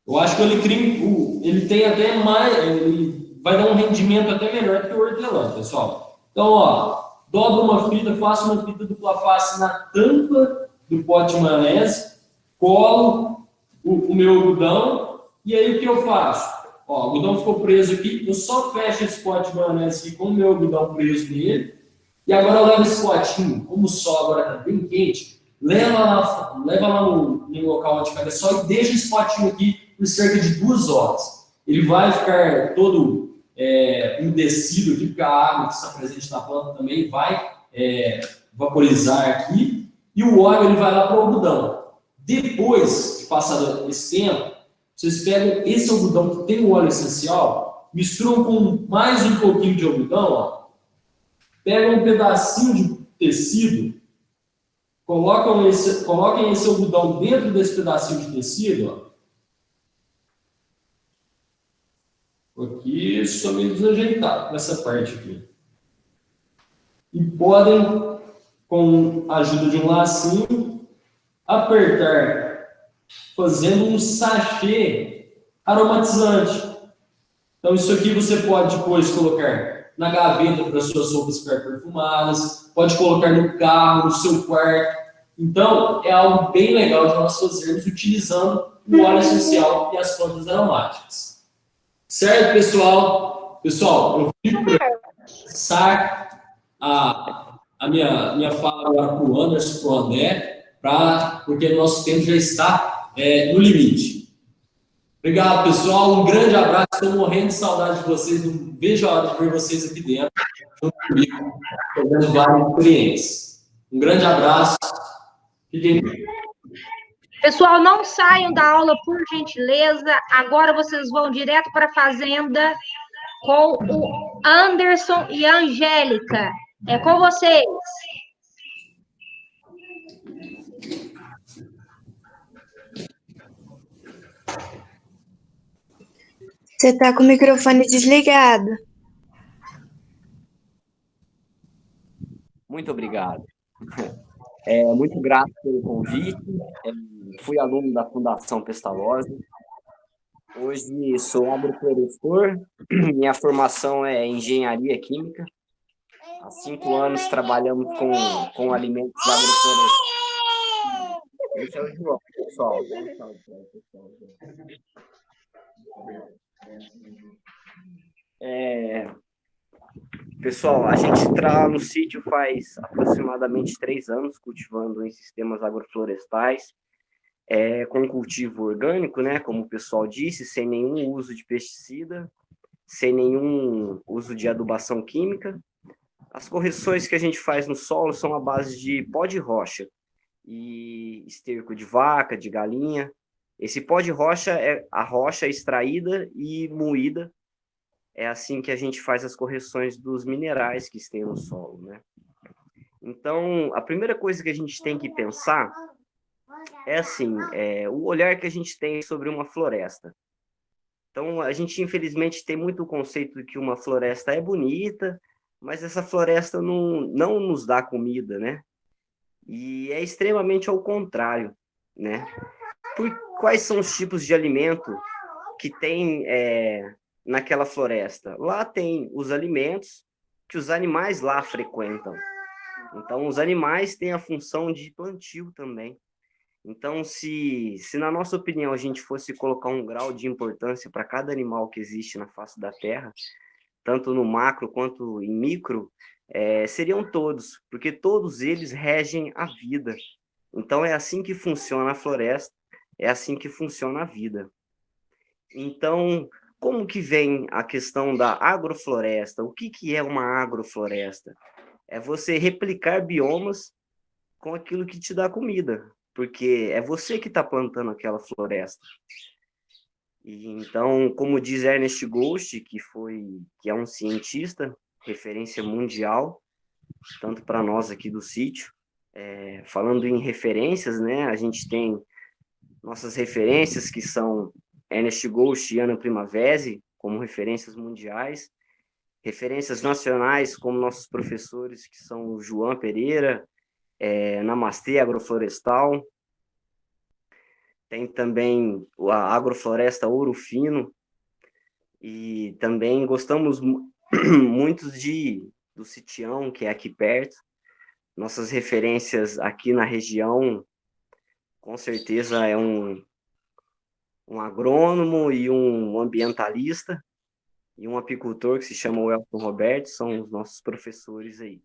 Eu acho que o alecrim, ele tem até mais, ele vai dar um rendimento até melhor que o hortelã, pessoal. Então, ó, dobro uma fita, faço uma fita dupla face na tampa do pote de maionese, colo o meu algodão, e aí o que eu faço? Ó, o algodão ficou preso aqui, eu só fecho esse pote de maionese aqui com o meu algodão preso nele, e agora eu levo esse potinho, como o sol agora está bem quente, leva lá no local onde fica sol e deixa esse potinho aqui por cerca de 2 horas. Ele vai ficar todo umedecido aqui, porque a água que está presente na planta também vai vaporizar aqui, e o óleo ele vai lá para o algodão. Depois de passado esse tempo, vocês pegam esse algodão que tem o óleo essencial, misturam com mais um pouquinho de algodão, ó, pegam um pedacinho de tecido, coloquem esse algodão dentro desse pedacinho de tecido, ó. Aqui, só meio desajeitado nessa parte aqui. E podem, com a ajuda de um lacinho, apertar, fazendo um sachê aromatizante. Então, isso aqui você pode depois colocar na gaveta para suas roupas ficar perfumadas, pode colocar no carro, no seu quarto. Então, é algo bem legal de nós fazermos utilizando o óleo essencial e as plantas aromáticas. Certo, pessoal? Pessoal, eu fico por saco a minha fala agora para o Anderson, para o André, porque nosso tempo já está no limite. Obrigado, pessoal. Um grande abraço. Estou morrendo de saudade de vocês. Não vejo a hora de ver vocês aqui dentro, junto comigo, fazendo várias experiências. Um grande abraço. Fiquem bem. Pessoal, não saiam da aula, por gentileza. Agora vocês vão direto para a fazenda com o Anderson e a Angélica. É com vocês. Você está com o microfone desligado. Muito obrigado. Muito grato pelo convite. Fui aluno da Fundação Pestalozzi. Hoje sou agroflorestor. Minha formação é engenharia química. Há 5 anos trabalhamos com alimentos agroflorestais. Esse é o João, pessoal. Pessoal, a gente está no sítio faz aproximadamente 3 anos, cultivando em sistemas agroflorestais, com cultivo orgânico, né, como o pessoal disse, sem nenhum uso de pesticida, sem nenhum uso de adubação química. As correções que a gente faz no solo são à base de pó de rocha e esterco de vaca, de galinha. Esse pó de rocha é a rocha extraída e moída. É assim que a gente faz as correções dos minerais que estão no solo, né? Então, a primeira coisa que a gente tem que pensar é assim, o olhar que a gente tem sobre uma floresta. Então, a gente, infelizmente, tem muito o conceito de que uma floresta é bonita, mas essa floresta não nos dá comida, né? E é extremamente ao contrário, né? Quais são os tipos de alimento que tem naquela floresta? Lá tem os alimentos que os animais lá frequentam. Então, os animais têm a função de plantio também. Então, se na nossa opinião a gente fosse colocar um grau de importância para cada animal que existe na face da Terra, tanto no macro quanto em micro, seriam todos, porque todos eles regem a vida. Então, é assim que funciona a floresta, é assim que funciona a vida. Então, como que vem a questão da agrofloresta? O que é uma agrofloresta? É você replicar biomas com aquilo que te dá comida, porque é você que está plantando aquela floresta. E então, como diz Ernest Ghost, que é um cientista, referência mundial, tanto para nós aqui do sítio, falando em referências, né, a gente tem nossas referências, que são Ernest Ghost e Ana Primavesi, como referências mundiais, referências nacionais, como nossos professores, que são o João Pereira, Namastê Agroflorestal, tem também a Agrofloresta Ouro Fino, e também gostamos muito do Sitião, que é aqui perto. Nossas referências aqui na região, com certeza, é um agrônomo e um ambientalista, e um apicultor que se chama Welton Roberto, são os nossos professores aí.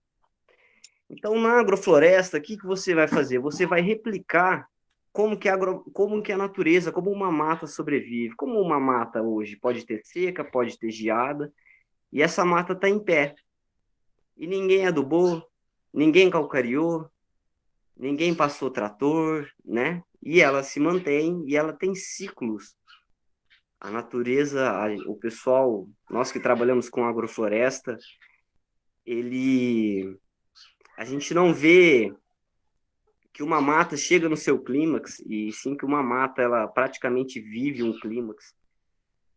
Então, na agrofloresta, o que você vai fazer? Você vai replicar como que a natureza, como uma mata sobrevive. Como uma mata hoje pode ter seca, pode ter geada, e essa mata está em pé. E ninguém adubou, ninguém calcariou, ninguém passou trator, né? E ela se mantém, e ela tem ciclos. A natureza, o pessoal, nós que trabalhamos com agrofloresta, a gente não vê que uma mata chega no seu clímax, e sim que uma mata, ela praticamente vive um clímax,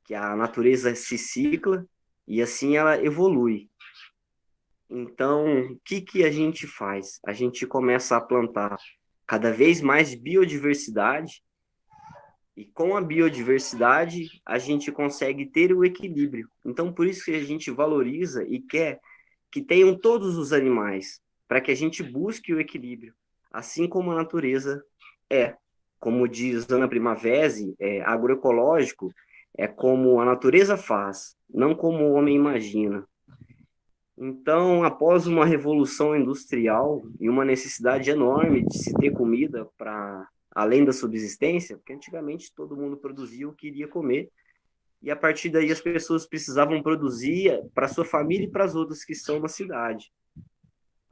que a natureza se cicla, e assim ela evolui. Então, o que a gente faz? A gente começa a plantar cada vez mais biodiversidade, e com a biodiversidade, a gente consegue ter o equilíbrio. Então, por isso que a gente valoriza e quer que tenham todos os animais, para que a gente busque o equilíbrio, assim como a natureza é. Como diz Ana Primavesi, agroecológico é como a natureza faz, não como o homem imagina. Então, após uma revolução industrial e uma necessidade enorme de se ter comida para além da subsistência, porque antigamente todo mundo produzia o que iria comer, e a partir daí as pessoas precisavam produzir para sua família e para as outras que estão na cidade.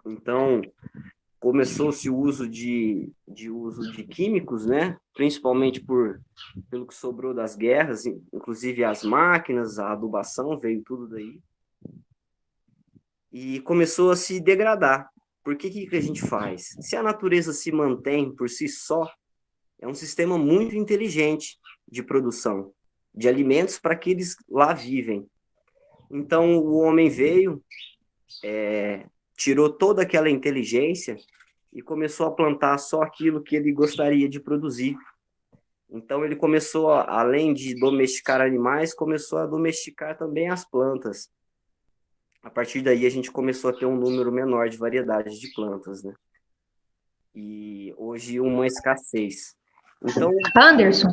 Então, começou-se o uso de químicos, né? Principalmente pelo que sobrou das guerras, inclusive as máquinas, a adubação, veio tudo daí. E começou a se degradar. Por que a gente faz? Se a natureza se mantém por si só, é um sistema muito inteligente de produção de alimentos para que eles lá vivem. Então, o homem veio, tirou toda aquela inteligência e começou a plantar só aquilo que ele gostaria de produzir. Então, ele começou, além de domesticar animais, começou a domesticar também as plantas. A partir daí, a gente começou a ter um número menor de variedades de plantas, né? E hoje, uma escassez. Então, Anderson,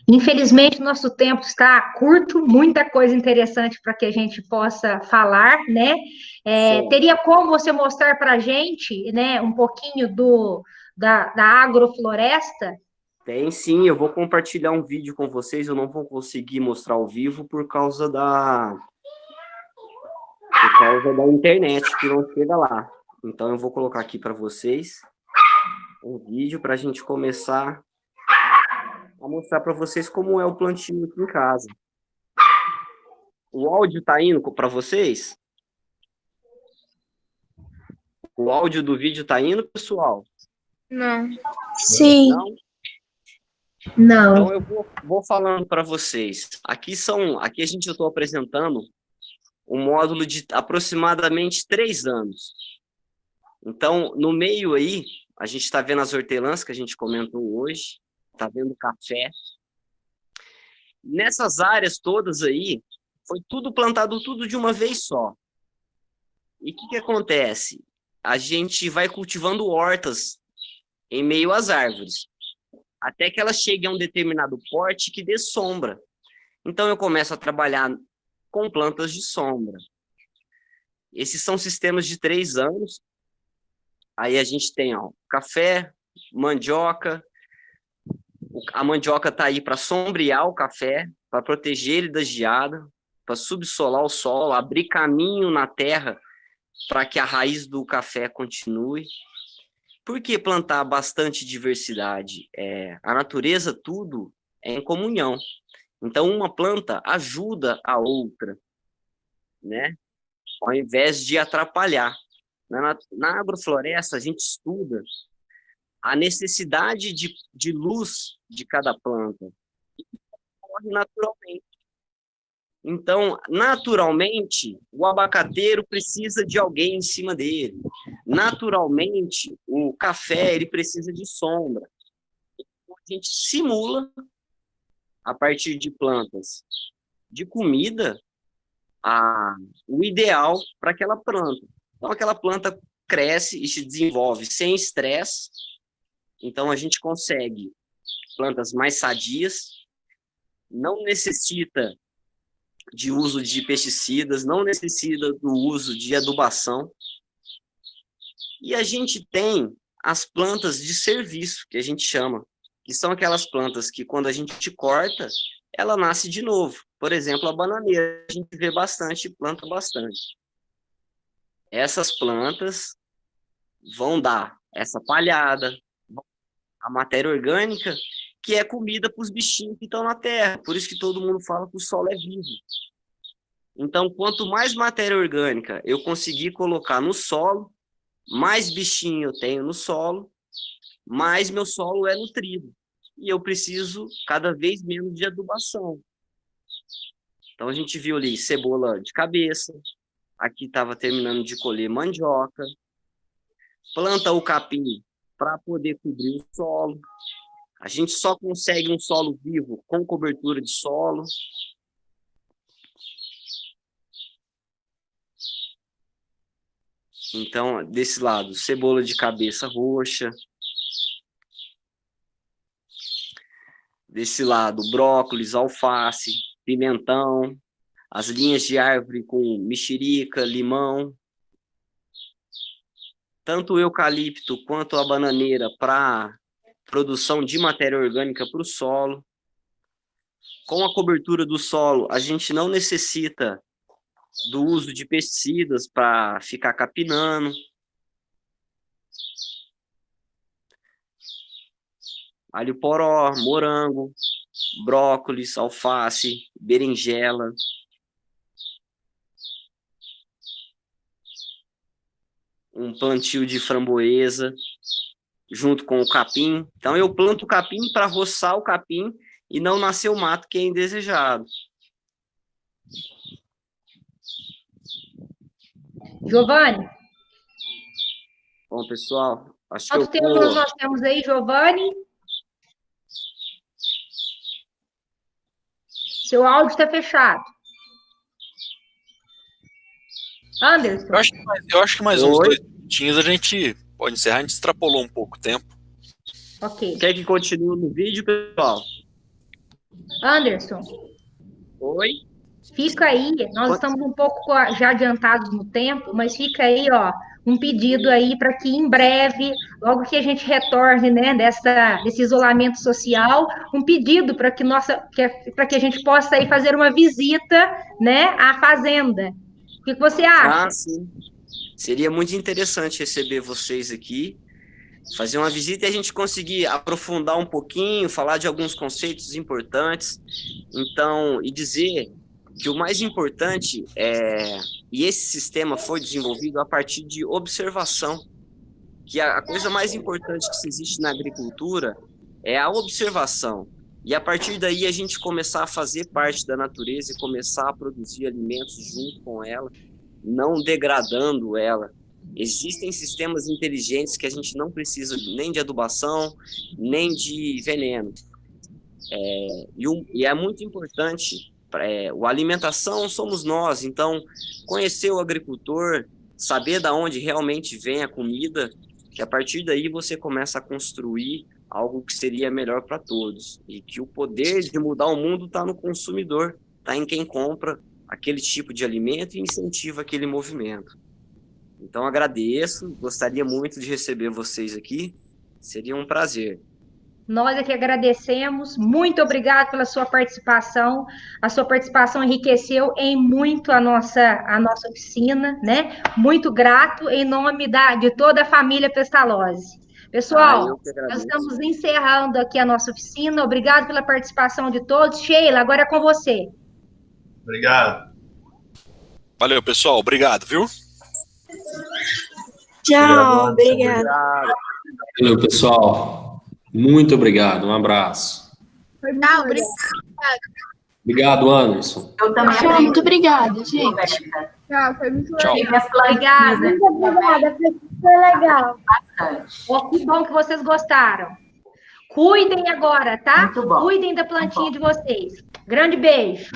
infelizmente, nosso tempo está curto, muita coisa interessante para que a gente possa falar, né? Teria como você mostrar para a gente, né, um pouquinho da agrofloresta? Tem sim, eu vou compartilhar um vídeo com vocês, eu não vou conseguir mostrar ao vivo por causa da internet, que não chega lá. Então, eu vou colocar aqui para vocês um vídeo para a gente começar a mostrar para vocês como é o plantio aqui em casa. O áudio está indo para vocês? O áudio do vídeo está indo, pessoal? Não. Sim. Não. Então eu vou falando para vocês. Aqui a gente estou apresentando um módulo de aproximadamente 3 anos. Então, no meio aí, a gente está vendo as hortelãs que a gente comentou hoje, está vendo café. Nessas áreas todas aí, foi tudo plantado tudo de uma vez só. E o que acontece? A gente vai cultivando hortas em meio às árvores, até que elas cheguem a um determinado porte que dê sombra. Então, eu começo a trabalhar com plantas de sombra. Esses são sistemas de 3 anos. Aí a gente tem café, mandioca. A mandioca está aí para sombrear o café, para proteger ele da geada, para subsolar o solo, abrir caminho na terra para que a raiz do café continue. Por que plantar bastante diversidade? A natureza, tudo é em comunhão. Então, uma planta ajuda a outra, né? Ao invés de atrapalhar. Na agrofloresta, a gente estuda a necessidade de luz de cada planta. E ocorre naturalmente. Então, naturalmente, o abacateiro precisa de alguém em cima dele. Naturalmente, o café ele precisa de sombra. Então, a gente simula, a partir de plantas de comida, o ideal para aquela planta. Então, aquela planta cresce e se desenvolve sem estresse. Então, a gente consegue plantas mais sadias, não necessita de uso de pesticidas, não necessita do uso de adubação. E a gente tem as plantas de serviço, que a gente chama, que são aquelas plantas que, quando a gente corta, ela nasce de novo. Por exemplo, a bananeira, a gente vê bastante, planta bastante. Essas plantas vão dar essa palhada, a matéria orgânica, que é comida para os bichinhos que estão na terra. Por isso que todo mundo fala que o solo é vivo. Então, quanto mais matéria orgânica eu conseguir colocar no solo, mais bichinho eu tenho no solo, mais meu solo é nutrido. E eu preciso cada vez menos de adubação. Então, a gente viu ali cebola de cabeça. Aqui estava terminando de colher mandioca. Planta o capim para poder cobrir o solo. A gente só consegue um solo vivo com cobertura de solo. Então, desse lado, cebola de cabeça roxa. Desse lado, brócolis, alface, pimentão. As linhas de árvore com mexerica, limão. Tanto o eucalipto quanto a bananeira para produção de matéria orgânica para o solo. Com a cobertura do solo, a gente não necessita do uso de pesticidas para ficar capinando. Alho poró, morango, brócolis, alface, berinjela. Um plantio de framboesa, junto com o capim. Então, eu planto o capim para roçar o capim e não nascer o mato que é indesejado. Giovanni? Bom, pessoal, acho Quanto que eu tempo vou... nós temos aí, Giovanni? Seu áudio está fechado. Anderson? Eu acho que mais uns 2 minutinhos a gente pode encerrar. A gente extrapolou um pouco o tempo. Ok. Quer que continue no vídeo, pessoal? Anderson? Oi? Fica aí, nós estamos um pouco já adiantados no tempo, mas fica aí, ó, um pedido aí para que em breve, logo que a gente retorne, né, desse isolamento social, um pedido para que a gente possa aí fazer uma visita, né, à fazenda. O que você acha? Sim. Seria muito interessante receber vocês aqui, fazer uma visita e a gente conseguir aprofundar um pouquinho, falar de alguns conceitos importantes, então, e dizer que o mais importante e esse sistema foi desenvolvido a partir de observação, que a coisa mais importante que existe na agricultura é a observação, e a partir daí a gente começar a fazer parte da natureza e começar a produzir alimentos junto com ela, não degradando ela. Existem sistemas inteligentes que a gente não precisa nem de adubação, nem de veneno. E é muito importante, a alimentação somos nós, então conhecer o agricultor, saber de onde realmente vem a comida, que a partir daí você começa a construir algo que seria melhor para todos. E que o poder de mudar o mundo está no consumidor, está em quem compra aquele tipo de alimento e incentiva aquele movimento. Então, agradeço, gostaria muito de receber vocês aqui, seria um prazer. Nós é que agradecemos. Muito obrigado pela sua participação. A sua participação enriqueceu em muito a nossa oficina, né? Muito grato em nome de toda a família Pestalozzi. Pessoal, nós estamos encerrando aqui a nossa oficina. Obrigado pela participação de todos. Sheila, agora é com você. Obrigado. Valeu, pessoal. Obrigado, viu? Tchau, obrigado. Valeu, pessoal. Muito obrigado. Um abraço. Não, obrigado. Obrigado, Anderson. Eu também Tchau, muito obrigada, gente. Tchau, foi muito Tchau. legal. Obrigada. Muito obrigada, foi legal. Bastante. Oh, que bom que vocês gostaram. Cuidem agora, tá? Muito bom. Cuidem da plantinha de vocês. Grande beijo.